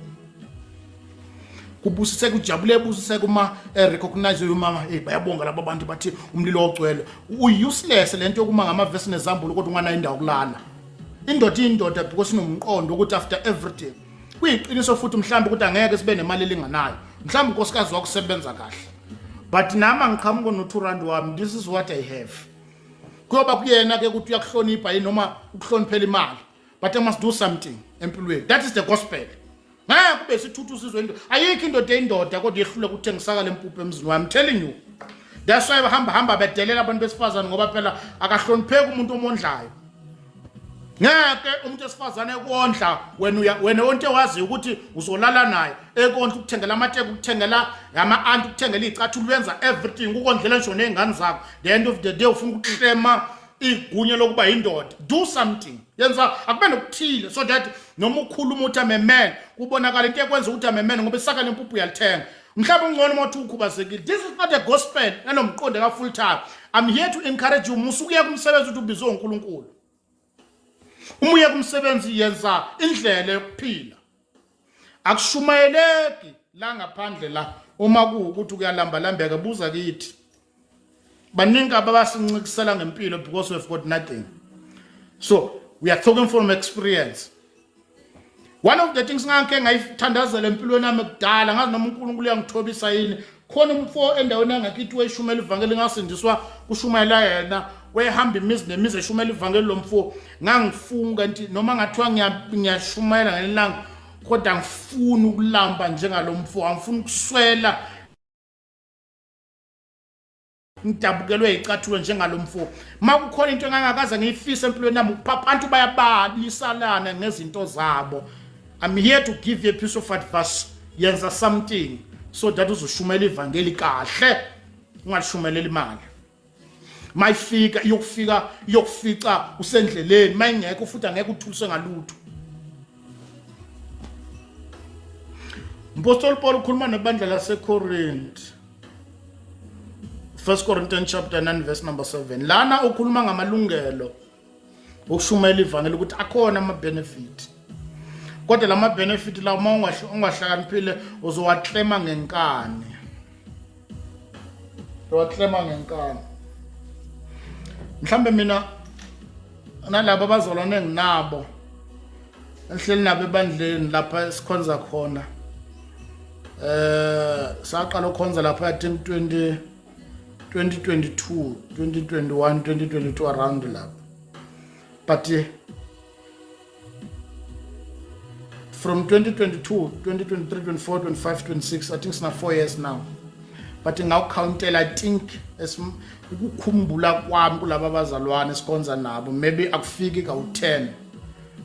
Kubusise kujabule busise kuma recognize umama bayabonga labo bantu bathi umlilo ogcwele useless lento yokuma ngamavesi nezambulo kodwa ungana indawo kulala. Indoda because inomqondo ukuthi after everything kuyiqiniso futhi mhlambe ukuthi angeke sibe nemali elinganayo mhlambe unkosikazi wakusebenza kahle but nama ngiqhamuka no2 wami this is what I have. Kuyoba kuyena ke ukuthi uyakuhlonipha yini noma ukuhloniphela imali but I must do something empilweni. That is the gospel. kube sithuthu sizwe into ayikho indoda eyindoda kodwa yehlule ukuthengisakala empuphu emzini wami. I'm telling you, that's why bahamba bedelela abantu besifazane ngoba phela akahlonipheki umuntu omondlayo. Ngeke umuntu esifazane ekondla wena onke waziyo ukuthi uzolala naye ekondla ukuthengela amateka ukuthengela ama-anti ukuthengela iy'cathulo wenza everything ukondlela ngisho ney'ngane zakho. The end of the day ufuna ukuklema igunya lokuba yindoda. Do something, yenza akube nokuthile so that noma ukhuluma uthi amemene kubonakala into ekwenza ukuthi amemene ngoba isaka lempuphu uyalithenga. Mhlawumbe ungcono uma uthi ukhubazekile. This is not a gospel enomqondo ka-full time. I'm here to encourage you. Musukuye kumsebenzi uthi ubizwe uNkulunkulu. Umuye kumsebenzi yenza indlela yokuphila. Akushumayeleki la ngaphandle la uma kuwukuthi kuyalambalambeka buza kithi. Baningi abasincikisela ngempilo because we've got nothing. So we are talking from experience. One of the things ngake ngayithandazela empilweni yami kudala ngazi noma uNkulunkulu uyangithobisa yini khona umfo endaweni yangakithi weshumela ivangeli ngasindiswa kushumayela yena wehamba imizi nemizi eshumela ivangeli lomfo ngangifunga nti noma ngathiwa ngiyashumayela ngelanga kodwa ngifuna ukulamba njengalomfo angifuni ukuswela ngidabukelwe icathulo njengalomfo makukhona into engangakaza ngiyifisa empilweni yami abantu bayabalisalana ngezinto zabo. I'm here to give you a piece of advice. Yenza something so that uzoshumela ivangeli kahle ungashumelela imali. Mayifika yokufica usendleleni mayingekho futhi angeke uthuliswe ngalutho. Apostle Paul ukhuluma nebandla laseCorinth. 1 Corinthians chapter 9 verse number 7. Lana ukhuluma ngamalungelo okushumayela ivangeli ukuthi akhona ama benefit. Kodwa lama benefit la uma ungahlakaniphile uzowaklema ngenkani. Uzowaklema ngenkani. Mhlambe mina nalabo abazolwana enginabo enhleli nabo ebandleni lapha sikhonza khona. Saqala ukhonza lapha I think 2022, 2021, 2022 around lapha. But from 2022, 2023, 24, 25, 26, I think it's now 4 years now. But now countela, I think ukukhumbula kwami kulabo abazalwane esikhonza nabo maybe akufiki ka-10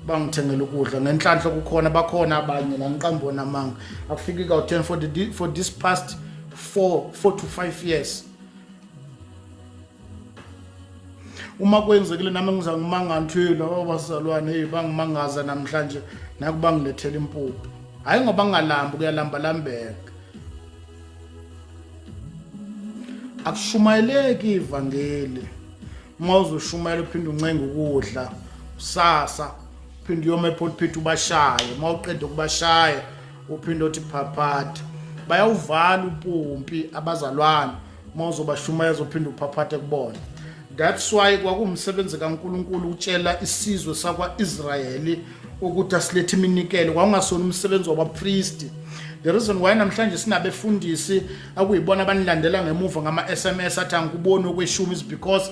bangithengela ukudla ngenhlanhla kukhona bakhona abanye la ngiqambona manga akufiki ka-10 for this past 4 to 5 years. Uma kwenzekile nami ngizangimanga ngithi labo bazalwane bangimangaza namhlanje nakuba ngilethela impuphu hayi ngoba ngalamba kuyalambalambeka. Akushumayeleki ivangeli uma uzoshumayela uphinde uncenga ukudla usasa uphinde uyoma epulpit ubashaye uma uqeda ukubashaya uphinde uthi phaphatha bayawuvala upompi abazalwane uma uzobashumayeza uphinde uphaphathe kubona. That's why kwakumsebenzi kaNkulunkulu utshela isizwe sakwa-Israyeli ukuthi asilethe iminikelo kwakungasona umsebenzi wabapristi. The reason why namhlanje sinabefundisi akuyibona abanilandela ngemuva ngama-SMS athi angikuboni okweshumi is because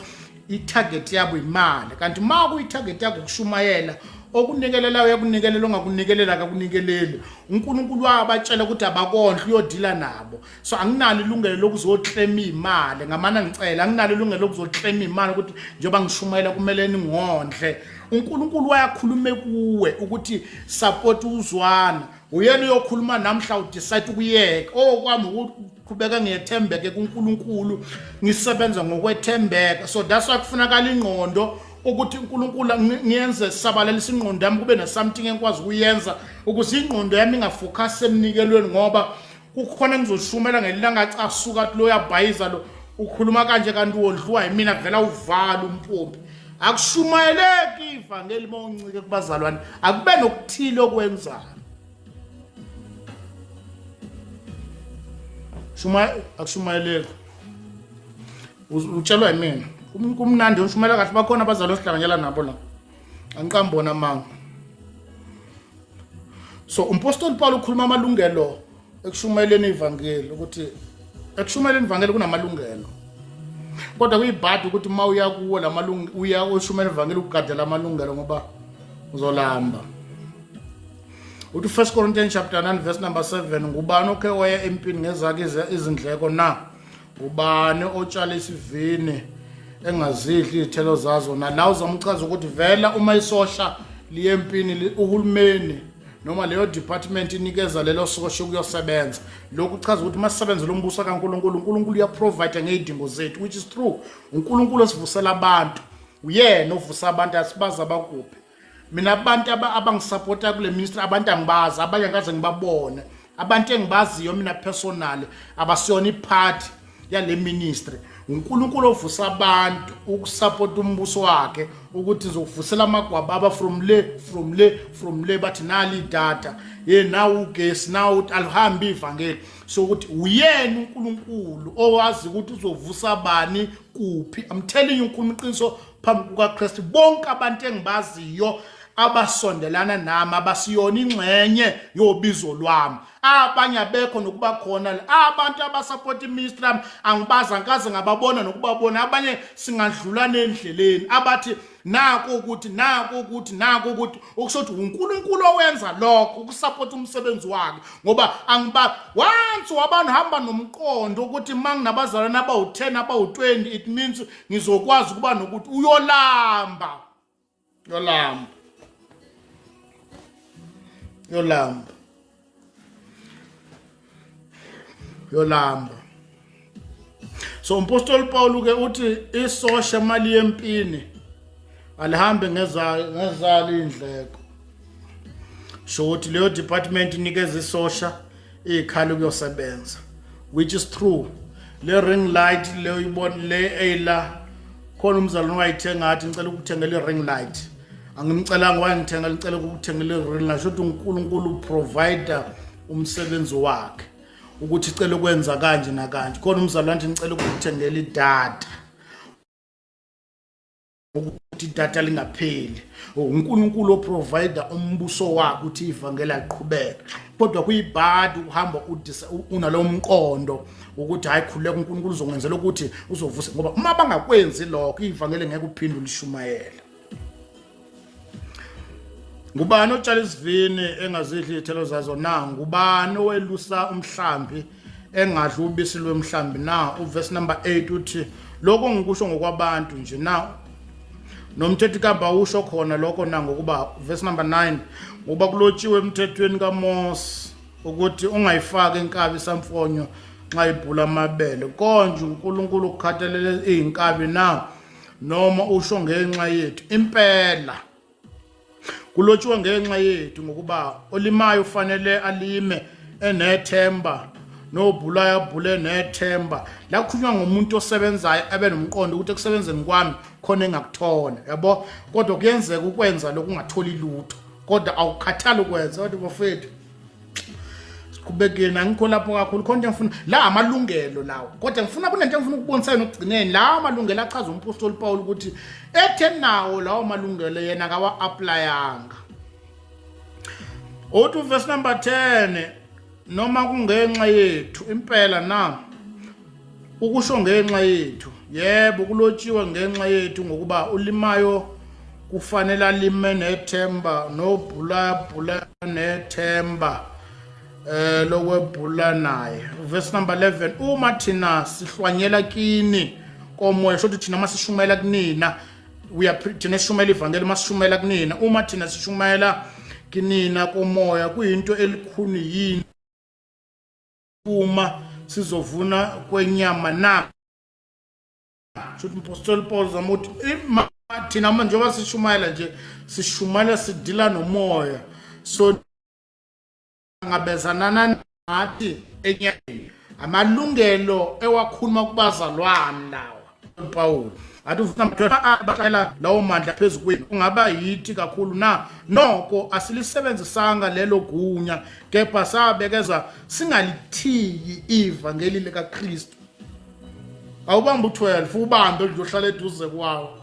i-target yabo imali. Kanti ma kuyi-target yakho ukushumayela okunikelela uyakunikelela ongakunikelela akakunikeleli. uNkulunkulu wabatshela ukuthi abakondla uyodila nabo. So anginalo ilungelo lokuzoklema imali ngamana ngicela anginalo ilungelo lokuzoklema imali ukuthi njengoba ngishumayela kumele ningondle. uNkulunkulu wayakhulume kuwe ukuthi support uzwana uyena uyokhuluma namhla udecide ukuyeka kwami ukuqhubeka ngiyethembeke kuNkulunkulu ngisebenza ngokwethembeka. So that's why kufunakala ingqondo ukuthi uNkulunkulu ngiyenze sabalalisa ingqondo yami kube na something engikwazi ukuyenza ukuze ingqondo yami ingafocus emnikelweni ngoba kukhona ngizoshumela ngelanga asuka athi lo yabhayiza lo ukhuluma kanje kanti wondliwa yimina vela uvala umpompi. Akushumayeleki ivangeli mawuncike kubazalwane akube nokuthile okwenzayo. Akushumayeleki utshelwa yimina kumnandi ushumayela kahle bakhona abazalwane sihlanganyela nabo la angiqambona manga. So umpostoli Paul ukhuluma amalungelo ekushumayeleni ivangeli ukuthi ekushumayeleni ivangeli kunamalungelo kodwa kuyibhadi ukuthi uma uya kuwo lamalungelo uya ushumela ivangeli ukugadela amalungelo ngoba uzolamba. uthi 1 Corinthians chapter 9 verse number 7 ngubani okhe waya empini ngezakhe izindleko na ubani otshala isivini engazidli izithelo zazo na la uzamchaza ukuthi vela uma isosha liyempini uhulumeni noma leyo department inikeza lelo sosha ukuyosebenza lokhu kuchaza ukuthi masisebenza lo mbuso kaNkuluNkulu uNkulunkulu uyaprovide ngezidingo zethu which is true uNkulunkulu osivusela abantu uyena ovusa abantu asibaza abakuphi mina abantu abangisupporta kule ministry abantu angibazi abanye ngaze ngibabone abantu engibaziyo mina personally abasiyona iparty yale ministry uNkulunkulu ovusa abantu ukusupport umbuso wakhe ukuthi izokuvusela amagwababa from le bathi nali data nawu ugesi nawu alihambi ivangeli so ukuthi uyena uNkulunkulu owazi ukuthi uzovusa abani kuphi I'm telling you uNkulunkulu iqiniso phambi kukaKristu bonke abantu engibaziyo abasondelana nami abasiyona ingxenye yobizo lwami abanye abekho nokuba khona abantu abasupport iministry angibaza ngaze ngababona nokubabona abanye singadlulana endleleni abathi nako ukuthi ukusho uNkulunkulu owenza lokho ukusupport umsebenzi wakhe ngoba angiba once wabantu hamba nomqondo ukuthi manginabazalwana abawu10 abawu20 it means ngizokwazi kuba nokuthi uyolamba so umpostoli Paul ke uthi isosha mali yempini alihambe ngezali indleko sho uthi leyo department inikeza isosha ikhali kuyosebenza which is true le ring light leyo ibona le eyla khona umzalwane wayithenga athi ngicela ukuthengela i ring light angimcelanga wangithenga ngicela ukuthengela i ring light shothi uNkulunkulu provider umsebenzi wakhe ukuthi icela ukwenza kanje nakanje khona umzalwane ngicela ukuthengela idata ukuthi idata lingapheli uNkulunkulu oprovider umbuso wakhe ukuthi ivangeli aqhubeke kodwa kuyibhadi ukuhamba unalo mqondo ukuthi hayi khuleka uNkulunkulu uzongenzela ukuthi uzovusa ngoba uma bangakwenzi lokho ivangeli ngeke uphinde ulishumayela ngubani otshala isivini engazidli izithelo zazo na ngubani owelusa umhlambi engadli ubisi lwemhlambi na uverse number 8 uthi lokho ngikusho ngokwabantu nje na nomthetho kaBaba usho khona lokho na ngokuba verse number 9 ngoba kulotshiwe emthethweni kaMose ukuthi ungayifaki inkabi samfonyo nxa ibhula amabele konje uNkulunkulu ukukhathalele izinkabi na noma usho ngenxa yethu impela kulotshiwe ngenxa yethu ngokuba olimayo ufanele alime enethemba nobhulaya bhule nethemba la kukhulunywa ngomuntu osebenzayo abe nomqondo ukuthi ekusebenzeni kwami khona engakuthola yabo kodwa kuyenzeka ukwenza lokungatholi lutho kodwa awukhathali ukwenza kodwa bafethu kubekena ngikho lapho kakhulu khona ngifuna la amalungelo lawo kodwa ngifuna kunento engifuna ukubonisa nokugcineni la amalungelo achaza umpostoli Paul ukuthi ethe nawo lawo malungelo yena kawa applyanga othi verse number 10 noma kungenxa yethu impela na ukusho ngenxa yethu yebo kulotshiwe ngenxa yethu ngokuba ulimayo kufanele alime nethemba nobhula nethemba lokwebhula naye verse number 11 uma thina sihlwanyela kini komoya shothi thina masishumela kunina thina sishumela ivangeli masishumela kunina uma thina sishumela kinina komoya kuyinto elikhulu yini uma sizovuna kwenyama na shothi umpostoli Paul zamuthi thina manje njengoba sishumayela nje sishumayela sidila nomoya so ngabezana nathi enyakeni amalungelo ewakhuluma kubazalwane lawa Paul athi ufuna abaqala lawo mandla phezulu ungaba yithi kakhulu na noko asilisebenzisanga lelo gunya kepha sabekeza singalithiyi ivangeli likaKristu awubamba u12 ubambe uzohlala eduze kwawo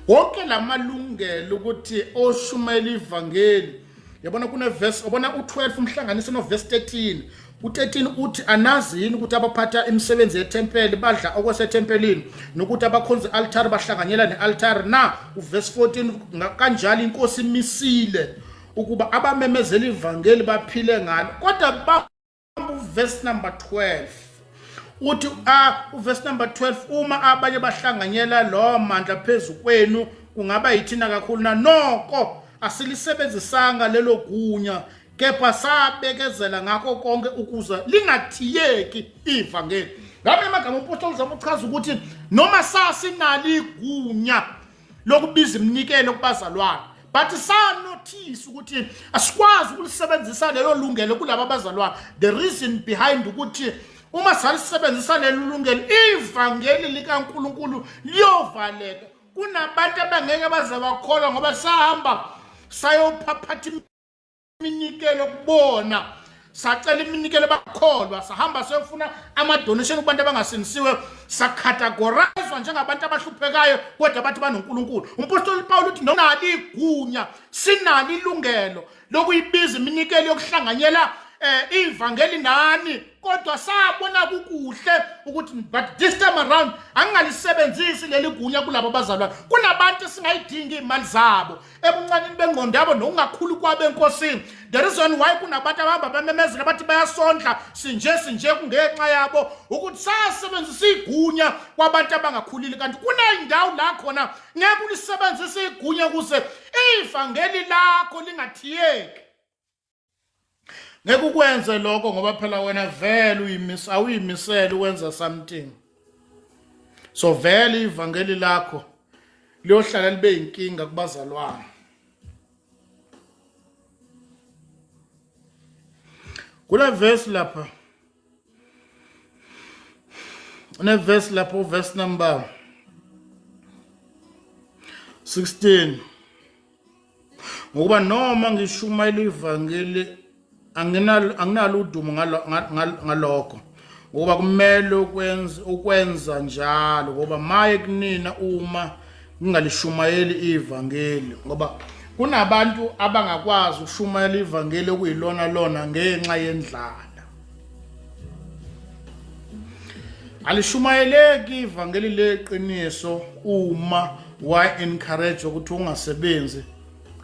wonke lamalungelo ukuthi oshumela ivangeli yabona kune verse ubona u12 umhlanganise no verse 13 u13 uthi anazini ukuthi abaphatha imisebenzi yetempeli badla okwesethempelini nokuthi abakhonza altar bahlanganyela nealtar na uverse 14 kanjalo inkosi imisile ukuba abamemezela ivangeli baphile ngalo. Kodwa bamba uverse number 12 uthi uverse number 12 uma abanye bahlanganyela lo mandla phezu kwenu kungaba yithina kakhulu na noko asilisebenzisanga lelo gunya kepha sabekezela ngakho konke ukuze lingathiyeki ivangeli. Ngabe amagama umpostoli uzama uchaza ukuthi noma sasinali igunya lokubiza iminikelo kubazalwane but sanotice ukuthi asikwazi ukulisebenzisa lelo lungelo kulabo abazalwane. The reason behind ukuthi uma salisebenzisa lelo lungelo ivangeli likaNkulunkulu liyovaleka. Kunabantu abangeke baze bakholwa ngoba sahamba sayophatha iminikelo kubona, sacela iminikelo bakholwa, sahamba sayofuna ama-donation kubantu abangasinisiwe, sacategorizwa njengabantu abahluphekayo kodwa bathi banoNkulunkulu. Umpostoli Paul uthi nonali igunya, sinali ilungelo lokuyibiza iminikelo yokuhlanganyela ivangeli nani, kodwa sabona kukuhle ukuthi but this time around angalisebenzisi leli gunya kulabo abazalwane. Kunabantu singayidingi imali zabo ebuncaneni bengqondo yabo nokungakhulu kwabo enkosini. The reason why kunabantu abahamba bamemezela bathi bayasondla sinje kungenxa yabo ukuthi sasebenzisa igunya kwabantu abangakhulile, kanti kuney'ndawo la khona ngeke ulisebenzise igunya ukuze ivangeli lakho lingathiyeki. Ngeke ukwenze lokho ngoba phela wena vele awuyimisela ukwenza something. So vele ivangeli lakho liyohlala libe inkinga kubazalwane. Kule verse lapha, verse lapha, verse number 16, ngokuba noma ngishumayela ivangeli anginalo udumo ngalokho, ngoba kumele ukwenza njalo, ngoba maye kunina uma ngingalishumayeli ivangeli. Ngoba kunabantu abangakwazi ukushumayela ivangeli okuyilona lona ngenxa yendlala. Alishumayeleki ivangeli leqiniso uma wa-encourage ukuthi ungasebenzi,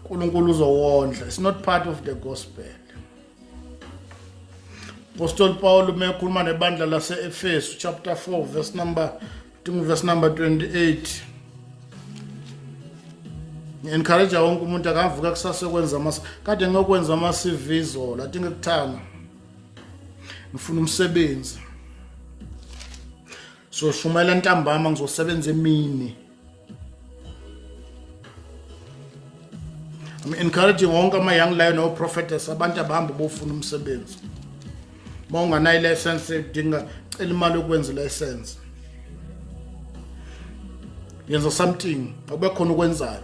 uNkulunkulu uzowondla. It's not part of the gospel. Apostle Paul umekhuluma nebandla lase-Efesu chapter 4 verse number 28. Encourage wonke umuntu akavuka kusasa kwenza kade ngokwenza ama-CV izolo, athi ngikuthanga ngifuna umsebenzi, so shumela ntambama ngizosebenza emini. I'm encouraging wonke ama-young lion no prophetess, abantu abahamba bofuna umsebenzi. Mawunganayo license udinga cela imali yokwenza license, yenza something akube khona ukwenzayo.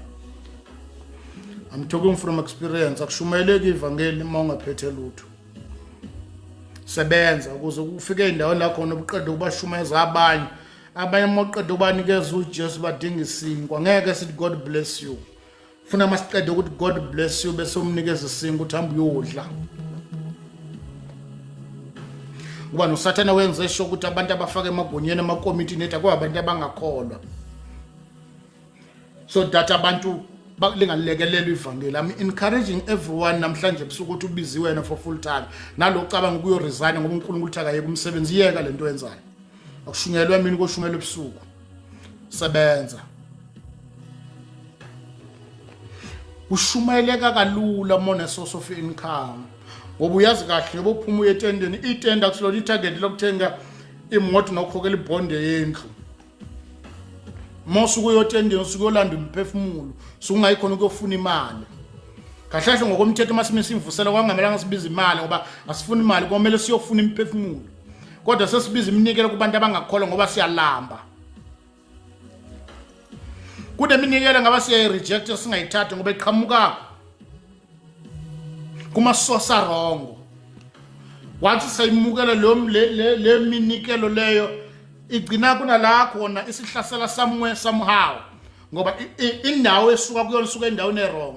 I'm talking from experience. Akushumayeleki ivangeli mawungaphethe lutho. Sebenza ukuze ufike endaweni la khona ubuqede ukubashumeza abanye mawuqede ubanikeza uJesu badinga isinkwa. Ngeke sithi God bless you. Funa masiqede ukuthi God bless you bese umnikeza isinkwa uthi hamba uyodla. Ngoba noSathane wenze sho ukuthi abantu abafaka emagonyeni amakomiti netha kwabantu abangakholwa, so that abantu lingalekelela ivangeli. I'm encouraging everyone namhlanje ebusuku ukuthi ubiziwe wena for full time. Nalo cabanga ukuyo resign ngoba uNkulunkulu uthi akayeke umsebenzi, yeka lento yenzayo. Akushunyelwa mina koshumela ebusuku. Sebenza. Ushumayeleka kalula mona source of income. Ngoba uyazi kahle ngoba uphuma uye etendeni, itenda akusilona itarget lokuthenga imoto nokhokhela ibonde yendlu. Mosuku uyotendeni usuku yolanda umphefumulo, sungayikhona ukuyofuna imali. Kahle ngokomthetho masimisa imvusela kwangamelanga sibiza imali ngoba asifuni imali, komele siyofuna imphefumulo. Kodwa sesibiza iminikelo kubantu abangakholwa ngoba siyalamba. Kuneminikelo ngaba siya-reject singayithatha ngoba iqhamuka kumasosa wrong. Once sayimukela le minikelo leyo igcina kunala khona isihlasela somewhere somehow, ngoba indawo esuka kuyona isuka endaweni wrong.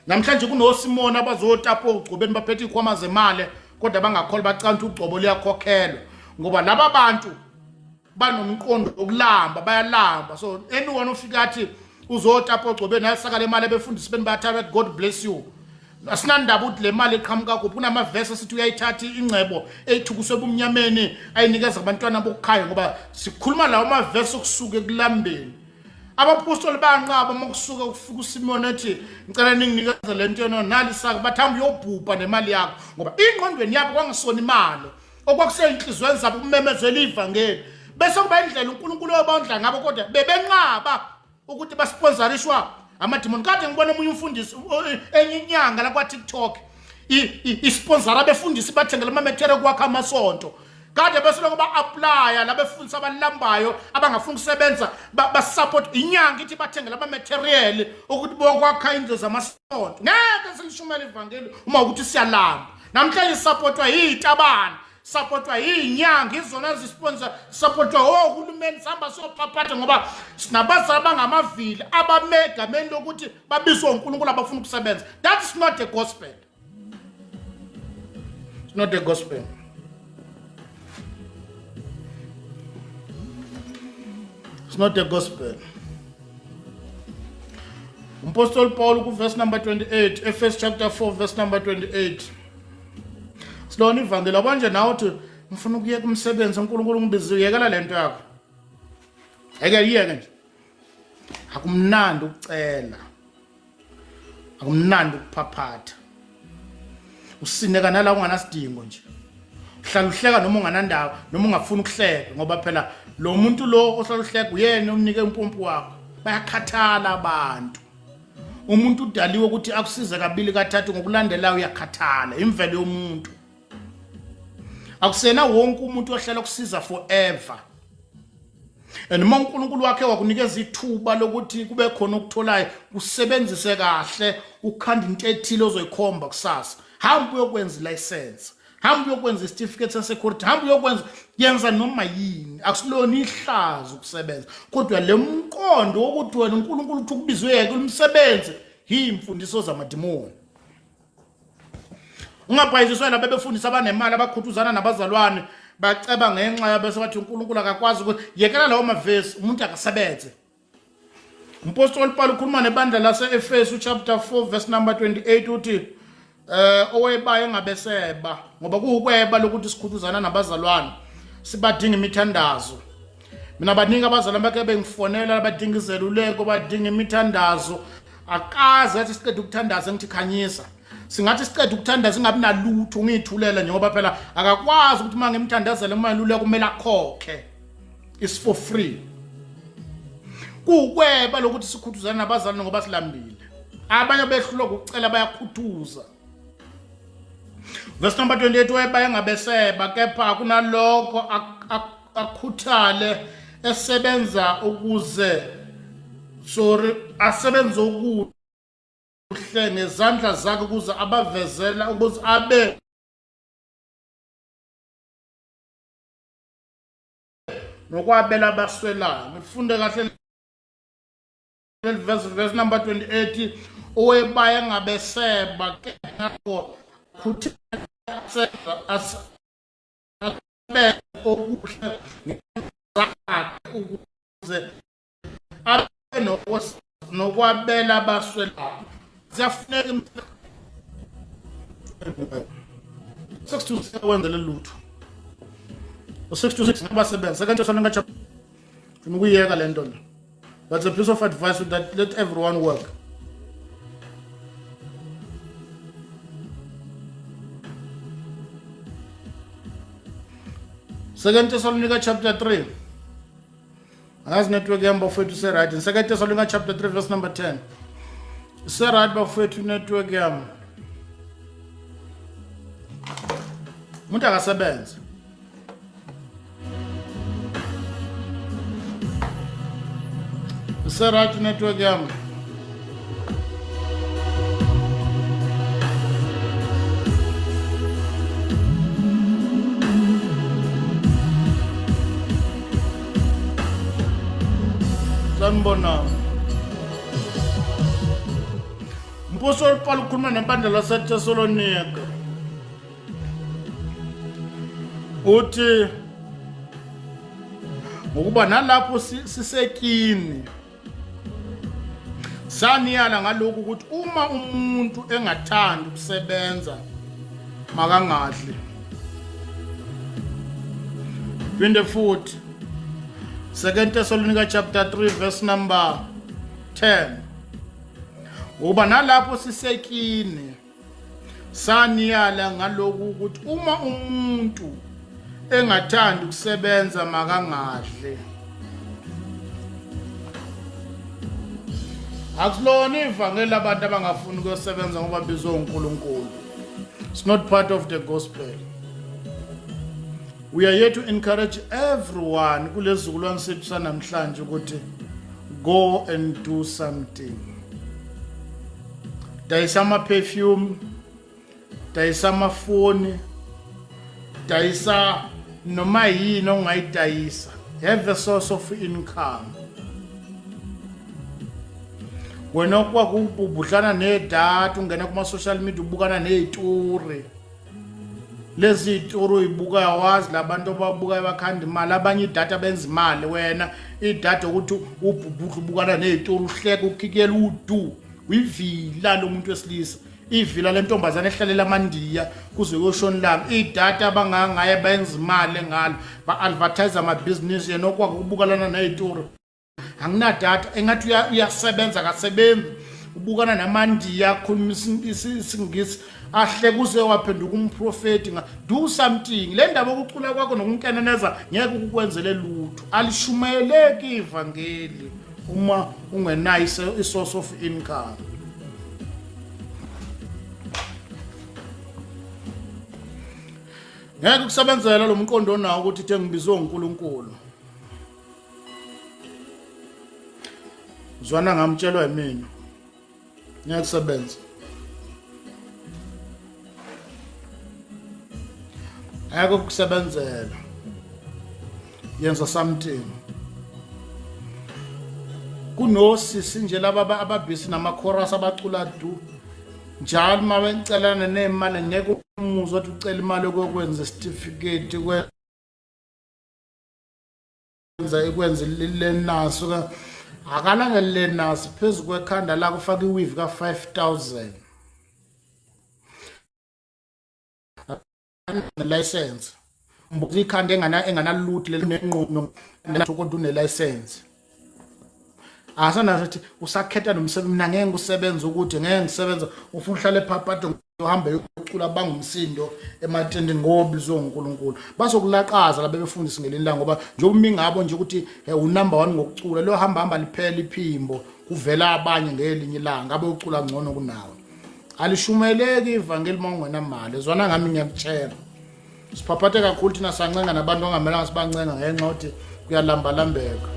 Namhlanje kunoSimona abazotapo ugcobeni baphethe ikhwama zemali kodwa bangakholwa bacanta ugcobo liyakhokhelwa, ngoba laba bantu banomqondo okulamba, bayalamba. So anyone ofika athi uzotapho gcobe nasaka le mali befundisi beni bathatha God bless you asinandaba ukuthi le mali eqhamuka kuphi kunamavesi sithi uyayithatha ingcebo eyithukiswe ebumnyameni ayinikeza abantwana bokukhaya ngoba sikhuluma lawo mavesi okusuka ekulambeni abapostoli bayanqaba mokusuka ukufika uSimon ethi ngicela ninginikeze lento yona nalisaka bathamba uyobhubha nemali yakho ngoba ingqondweni yabo kwangisona imali okwakuseyinhlizweni zabo kumemezela ivangeli bese kuba indlela uNkulunkulu wabondla ngabo kodwa bebenqaba ukuthi basponsorishwa amadimoni kade ngibona umunye umfundisi enye inyanga la kwa TikTok isponsora befundisi bathengela ama-material kwakha amasonto kade bese lokho ba-applya labefundisi abalambayo abangafuni ukusebenza basupport inyanga ithi bathengela ama-material ukuthi bokwakha indlu zamasonto ngeke silishumela ivangeli uma ukuthi siyalamba namhlanje supportwa yitabana supportwa yinyanga izona zisponsor supportwa ohulumeni sihamba siyopaphatha ngoba sinabazali abangamavili abamega meni lokuthi babiswe uNkulunkulu abafuna ukusebenza. That's not the gospel. It's not the gospel. It's not the gospel. Apostle Paul ku verse number 28, Ephesians chapter 4 verse number 28. Silona ivangeli abanje nawe uthi ngifuna ukuyeka umsebenzi uNkulunkulu ngibizile yekela lento yakho. Yeke nje. Akumnandi ukucela. Akumnandi ukuphaphatha. Usineka nala unganasidingo nje. Uhlala uhleka noma unganandaba noma ungafuni ukuhleka ngoba phela lo muntu lo ohlala uhleka uyena umnike impompo wakho. Bayakhathala abantu. Umuntu udaliwe ukuthi akusize kabili kathathu ngokulandelayo uyakhathala imvelo yomuntu. Akusena wonke umuntu ohlala kusiza forever. And uma uNkulunkulu wakhe wakunikeza ithuba lokuthi kube khona ukutholayo usebenzise kahle ukhanda into ethile ozoyikhomba kusasa. Hamba uyokwenza license. Hamba uyokwenza certificate security. Hamba uyokwenza yenza noma yini. Akusilona ihlazo ukusebenza. Kodwa le mqondo wokuthi wena uNkulunkulu uthi ukubizwe yeke umsebenzi imfundiso zamadimoni. Ungaphayiziswa laba befundisa abanemali abakhuthuzana nabazalwane baceba ngenxa yabese bathi uNkulunkulu akakwazi ukuthi yekela lawo mavesi umuntu akasebenze. Apostle Paul ukhuluma nebandla lase Efesu chapter 4 verse number 28 uthi owebaya engabeseba ngoba kuukweba lokuthi sikhuthuzana nabazalwane sibadinga imithandazo. Mina baningi abazalwane bake bengifonela abadinga izeluleko badinga imithandazo akaze athi siqeda ukuthandaza ngithi khanyisa. Singathi siqeda ukuthandaza ingabi nalutho ngithulela nje ngoba phela akakwazi ukuthi manje ngimthandazele imaluleko kumele akhokhe. It's for free. Kukweba lokuthi sikhuthuzana nabazalwane ngoba silambile. Abanye behlulwa ukucela bayakhuthuza. Verse number 28 weba engabeseba kepha kunalokho akhuthale esebenza ukuze asebenza ukuhle ngezandla zakhe ukuze abavezela ukuze abe nokwabela abaswelayo. Ngifunde kahle verse number 28 owebaya engabeseba kepha kuthale okuhle ukuze abe nokwabela abaswelayo. Ziyafuneka 626 wenzele lutho. 626 ngabasebenza kanti sonke chapter funa ukuyeka lento le. But a piece of advice that let everyone work. Second Thessalonica chapter 3. As network yamba fethu say right in Second Thessalonica chapter 3 verse number 10. Say right bafethu network yamba. Umuntu akasebenza. Say right network yamba. Sanibona. Apostle Paul ukhuluma nebandla laseThessalonika. Uthi ngokuba nalapho sisekini saniyala ngalokhu ukuthi uma umuntu engathandi ukusebenza makangadli. Phinde futhi 2 Thessalonica chapter 3 verse number 10. Uba nalapho sisekini saniyala ngalokhu ukuthi uma umuntu engathandi ukusebenza makangadli. Akulona ivangeli abantu abangafuni ukusebenza ngoba bizwe uNkulunkulu. It's not part of the gospel. We are here to encourage everyone kulezizukulwane sethu sanamhlanje ukuthi go and do something. Dayisa ama-perfume, dayisa amafoni, dayisa noma yini ongayidayisa. Have a source of income. Wena kwakubuhlana nedata ungena kuma social media ubukana nezituri. Lezi ituru uyibuka yawazi labantu ababuka bakhanda imali, abanye idata benza imali, wena idata ukuthi ubhubhuhle ubukana nezituru uhleke ukhikela udu. Uyivila lo muntu wesilisa, ivila lentombazana ehlalela amandiya kuze kuyoshona langa. Idata abangangaye benza imali ngalo, ba advertise ama business yena okwakubukalana nezituru. Anginadata engathi uyasebenza kasebenzi ubukana namandiya akhuluma isingisi ahle kuze waphenduka umprofeti. Do something. Le ndaba okucula kwakho nokunkeneneza ngeke ukukwenzele lutho. Alishumayeleki ivangeli uma ungenayo isource of income. Ngeke ukusebenzela lo mqondo nawo ukuthi the ngibizwe uNkulunkulu. Zwana ngamtshelwa yimina. Ngeke kusebenza. Ngeke ukusebenzela. Yenza something. Kunosisi nje laba ababhisi nama-chorus abacula du njalo uma becelana nemali ngeke umuzwa ukuthi ucela imali yokwenza certificate ikwenza lenaso akalanga lenaso phezulu kwekhanda la kufaka iweave ka-5,000 license mbuzi ikhanda enganalutho lenqono kodwa une-license. Asana ukuthi usakhetha nomsebenzi, mina ngeke ngisebenza ukuthi ngeke ngisebenza ufuna uhlale ephaphato uhambe uyocula bangumsindo ematendeni ngobizwe uNkulunkulu. Bazokulaqaza labe befundisi ngelinye ilanga ngoba njengoba mingabo nje ukuthi unumber 1 ngokucula lo hamba liphela iphimbo kuvela abanye ngelinye ilanga abe ucula ngcono kunawe. Alishumayeleki ivangeli mawungena imali. Zwana ngami ngiyakutshela. Siphaphathe kakhulu thina sancenga nabantu ongamelanga sibancenga ngenxa ukuthi kuyalamba lambeka.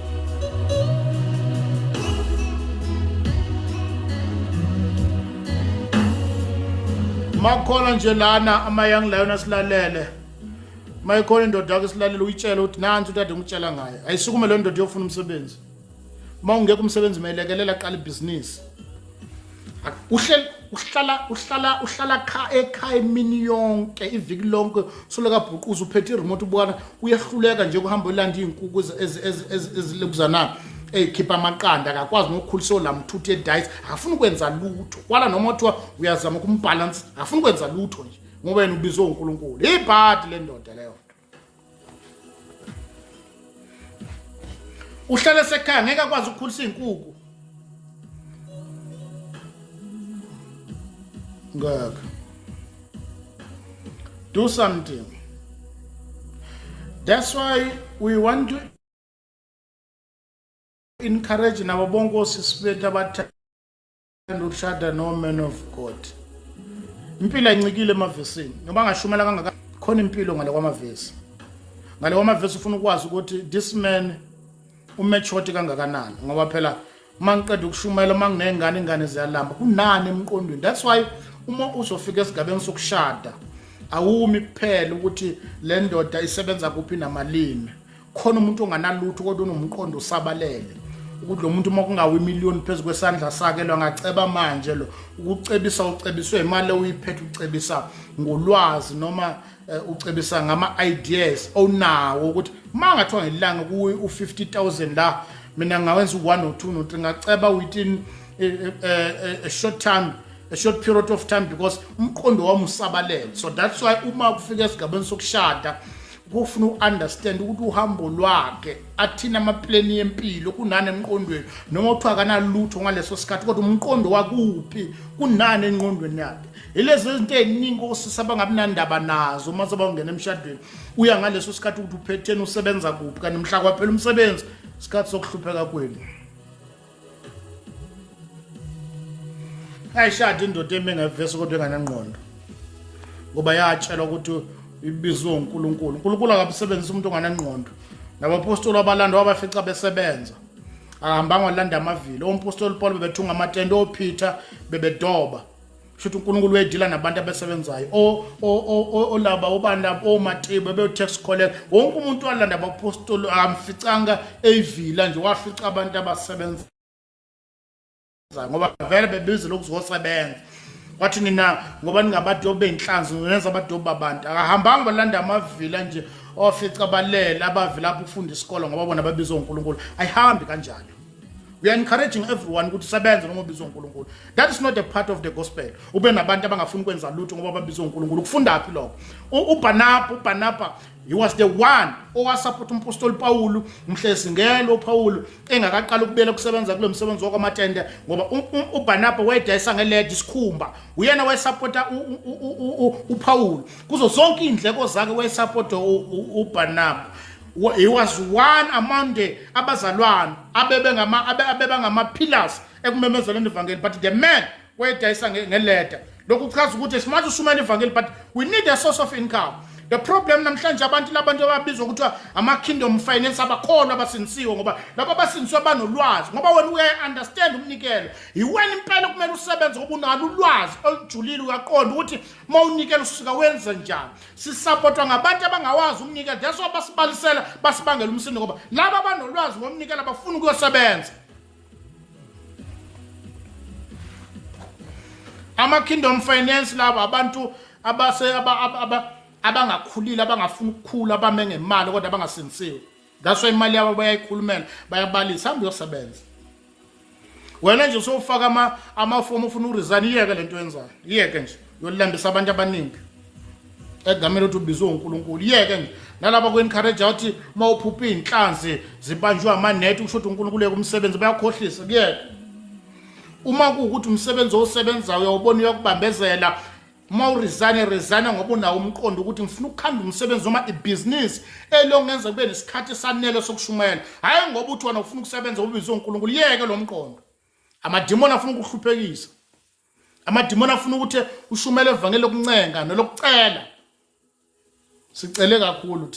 Makhona nje lana ama-young lion asilalele. Mayikhona indoda yakho silalele uyitshela ukuthi nansi utade ngitshela ngayo. Ayisukume le ndoda yofuna umsebenzi. Uma ungekho umsebenzi mayilekelela aqala ibhizinisi. Uhlala ekhaya imini yonke iviki lonke soleka bhuquza uphethe iremote ubukana uyahluleka nje ukuhamba ulanda izinkukhu ezilekuzana ekhipha amaqanda akakwazi ngokukhulisa lamthuthu edice akafuni ukwenza lutho kwala noma uthiwa uyazama ukumbalance akafuni ukwenza lutho nje ngoba yena ubizwe uNkulunkulu. Ibhadi le ndoda leyo uhlala esekhaya ngeke akwazi ukukhulisa izinkukhu. Ngeke. Do something. That's why we want to encourage nabo bonke osisibethu abathanda ukushada no man of God. Impilo ayincikile emavesini. Ngoba ngashumela kangaka khona impilo ngale kwamavesi. Ngale kwamavesi ufuna ukwazi ukuthi this man umatured kangakanani ngoba phela mangiqeda ukushumela manginengane ingane ziyalamba kunani emqondweni. That's why uma uzofika esigabeni sokushada awumi kuphela ukuthi le ndoda isebenza kuphi namalimi. Khona umuntu onganalutho kodwa unomqondo usabalele ukuthi lo muntu uma kungawe imiliyoni phezulu kwesandla sakhe lo angaceba manje lo ukucebisa ucebiswe imali uyiphethe ucebisa ngolwazi noma ucebisa ngama ideas onawo ukuthi mangathiwa ngelanga kuwe u50,000 la mina ngawenza u1 or 2 no 3 ngaceba within a short period of time because umqondo wami usabalele. So that's why uma kufika esigabeni sokushada kufuna uunderstand ukuthi uhambo lwakhe athina amaplani yempilo kunani emqondweni noma uthiwa kanalutho ngaleso sikhathi kodwa umqondo wakuphi kunani enqondweni yakhe. Ilezi izinto eziningi osisaba ngabinandaba nazo uma sebangena emshadweni uya ngaleso sikhathi ukuthi uphetheni usebenza kuphi kanti mhla kwaphela umsebenzi isikhathi sokuhlupheka kwenu. Ayishada indoda emengevese kodwa enganangqondo ngoba yatshelwa ukuthi ibizwe uNkulunkulu. uNkulunkulu akabisebenzisa umuntu onganangqondo. Nabapostoli abalanda wabafica besebenza ahambanga walanda amavili. Umpostoli Paul bebethunga amatende, oPeter bebedoba. Shuthi uNkulunkulu uyedila nabantu abasebenzayo. Olaba obanda oMatibe be-tax collect. Wonke umuntu walanda abapostoli amficanga evila nje wafica abantu abasebenza ngoba vele bebizile ukuzosebenza. Wathi nina ngoba ningabadobi beyinhlanzi nenza abadobi babantu akahambanga balanda amavila nje ofica balela abavila lapho ufunda isikole ngoba bona babizwa uNkulunkulu. Ayihambi kanjalo. We are encouraging everyone ukuthi sebenze noma ubizwa uNkulunkulu. That is not a part of the gospel. Ube nabantu abangafuni kwenza lutho ngoba babizwa uNkulunkulu. Kufunda phi lokho? uBarnaba he was the one owasupport umpostoli Paul umhlezi ngelo Paul engakaqala ukubela ukusebenza kulo msebenzi wakwamatende ngoba uBarnaba wayedayisa ngeledi isikhumba uyena wayesupporta uPaul kuzo zonke indleko zakhe wayesupporta uBarnaba. He was one among the abazalwane abebangama pillars ekumemezeleni ivangeli, but the man wayedayisa ngeleda. Lokhu kuchaza ukuthi simathi usumela ivangeli, but we need a source of income. The problem namhlanje abantu ababizwa ukuthi ama kingdom finance abakholwa abasinisiwe ngoba laba abasinisiwe banolwazi ngoba wena uya-understand umnikelo. Yiwena impela kumele usebenze ngoba unalo ulwazi olujulile uyaqonda ukuthi uma unikelo usuka wenza njani. Sisupportwa ngabantu abangawazi umnikelo. That's why basibalisela basibangela umsindo ngoba laba abanolwazi ngomnikelo abafuna ukuyosebenza. Ama kingdom finance laba abantu abangakhulile abangafuna ukukhula abame ngemali kodwa abangasinisiwe. That's why imali yabo bayayikhulumela bayabalisa hambe uyosebenza. Wena nje usofaka amafomu ufuna uresign iyeke lento yenzayo. Iyeke nje yolambisa abantu abaningi. Egamela ukuthi ubizwe uNkulunkulu. Iyeke nje nalabo ku-encourage ukuthi mawuphupha inhlanzi zibanjwe amanethi usho ukuthi uNkulunkulu umsebenzi bayakhohlisa. Kuyeke uma kuukuthi umsebenzi osebenzayo uyawubona uyakubambezela uma uresign ngoba unawo umqondo ukuthi ngifuna ukukhanda umsebenzi noma ibusiness elongenza kube nesikhathi sanele sokushumela. Hayi ngoba uthi wena ufuna ukusebenza ubizwe uNkulunkulu. Yeke lo mqondo. Amadimoni afuna ukuhluphekisa. Amadimoni afuna ukuthi ushumele evangeli lokuncenga nelokucela. Sicele kakhulu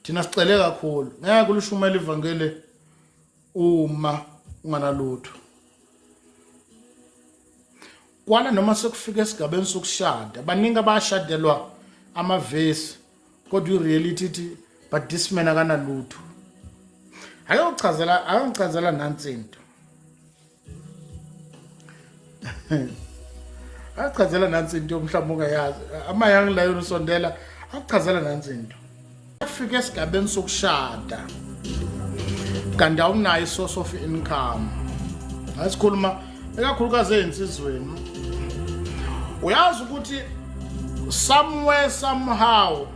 thina sicele kakhulu. Ngeke ushumele evangeli uma unganalutho. Kwana noma sekufika esigabeni sokushada baningi abashadelwa amavesi kodwa ireality ithi but this man akanalutho. Ayochazela nansi into. Achazela nansi into mhlawumbe ungayazi. Amayang layo usondela achazela nansi into. Kufika esigabeni sokushada kanti awunayo isource of income. Asikhuluma ekakhulukazi einsizweni. Uyazi ukuthi somewhere somehow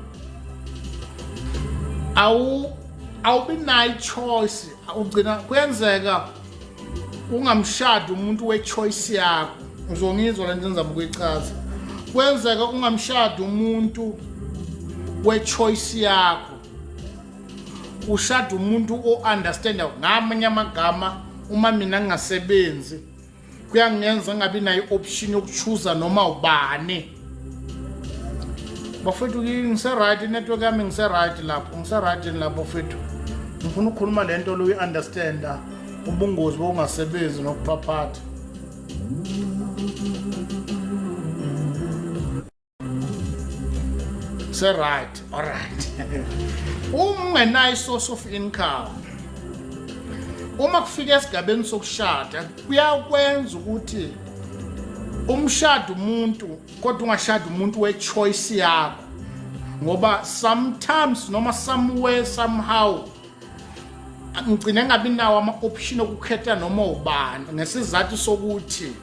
awubi nayo choice. Ugcina kuyenzeka ungamshada umuntu we-choice yakho. Uzongizwa lento engizama ukuyichaza. Kwenzeka ungamshada umuntu we-choice yakho. Ushada umuntu o-understand ngamanye amagama uma mina ngingasebenzi kuyangenza ngabi nayo option yokuchuza noma ubani. Bafethu ngise right network yami ngise right lapho bafethu. Ngifuna ukukhuluma lento lo uyi-understand ubungozi bokungasebenzi nokuphaphatha. Say right, all right. Ungenayo source of income. Uma kufika esigabeni sokushada kuyakwenza ukuthi umshado umuntu kodwa ungashada umuntu we-choice yakho. Ngoba sometimes noma somewhere somehow ngicine ngabi nawo ama-option okukhetha noma ubani ngesizathu sokuthi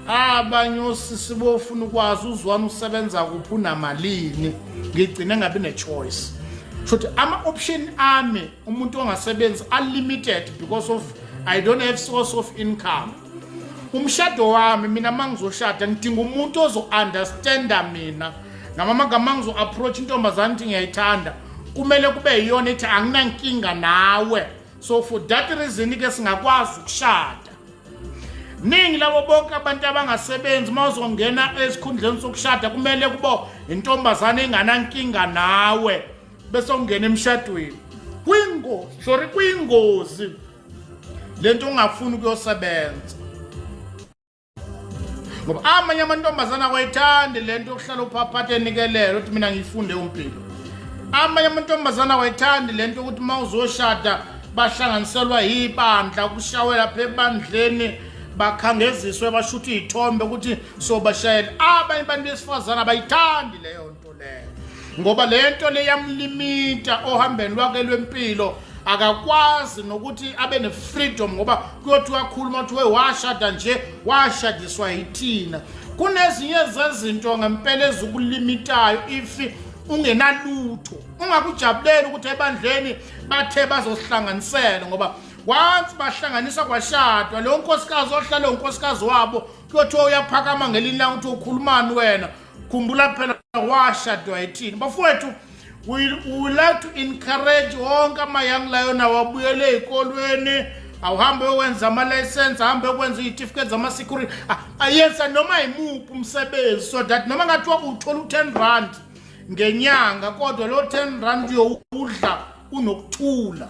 abanye osisi bofuna ukwazi uzwana usebenza kuphi unamalini ngigcine ngabi ne-choice shothi ama-option ami umuntu ongasebenzi unlimited because of I don't have source of income. Umshado wami mina mangizoshada ngidinga umuntu ozo-understanda mina ngamagama ngizo-approach intombazane ukuthi ngiyayithanda kumele kube yiyona ethi anginankinga nawe, so for that reason-ke singakwazi ukushada. Ningi labo bonke abantu abangasebenzi uma uzongena esikhundleni sokushada kumele kube intombazane enganankinga nawe bese ungena emshadweni. Kuyingozi lento ungafuni ukuyosebenza ngoba amanye amantombazana awayithandi lento yokuhlala uphaphathe enikelelo ukuthi mina ngifunde umpilo. Amanye amantombazana awayithandi lento ukuthi uma uzoshada bahlanganiselwa yibandla ukushawela lapha ebandleni bakhangeziswe bashuthe izithombe ukuthi sobashayela. Abanye abantu besifazana abayithandi leyo nto leyo ngoba lento le yamlimita ohambeni lwakhe lwempilo, akakwazi nokuthi abe ne-freedom ngoba kuyothi wakhuluma ukuthi washada nje washadiswa yithina. Kunezinye zezinto ngempela ezukulimitayo if ungenalutho. Ungakujabulela ukuthi ebandleni bathe bazosihlanganisela ngoba once bahlanganisa kwashadwa leyo nkosikazi ohlala unkosikazi wabo kuyothi uyaphakama ngelinye ukuthi ukhulumani wena, khumbula phela washadwa yithina. Bafowethu, we would like to encourage wonke ama-young lion awabuyele ey'kolweni, awuhambe yokwenza ama-license, ahambe yokwenza iy'tifiketi zama-security, ayenza noma yimuphi umsebenzi so that noma ngathiwa uthola u-10 rand ngenyanga kodwa lo 10 rand uyowudla unokuthula.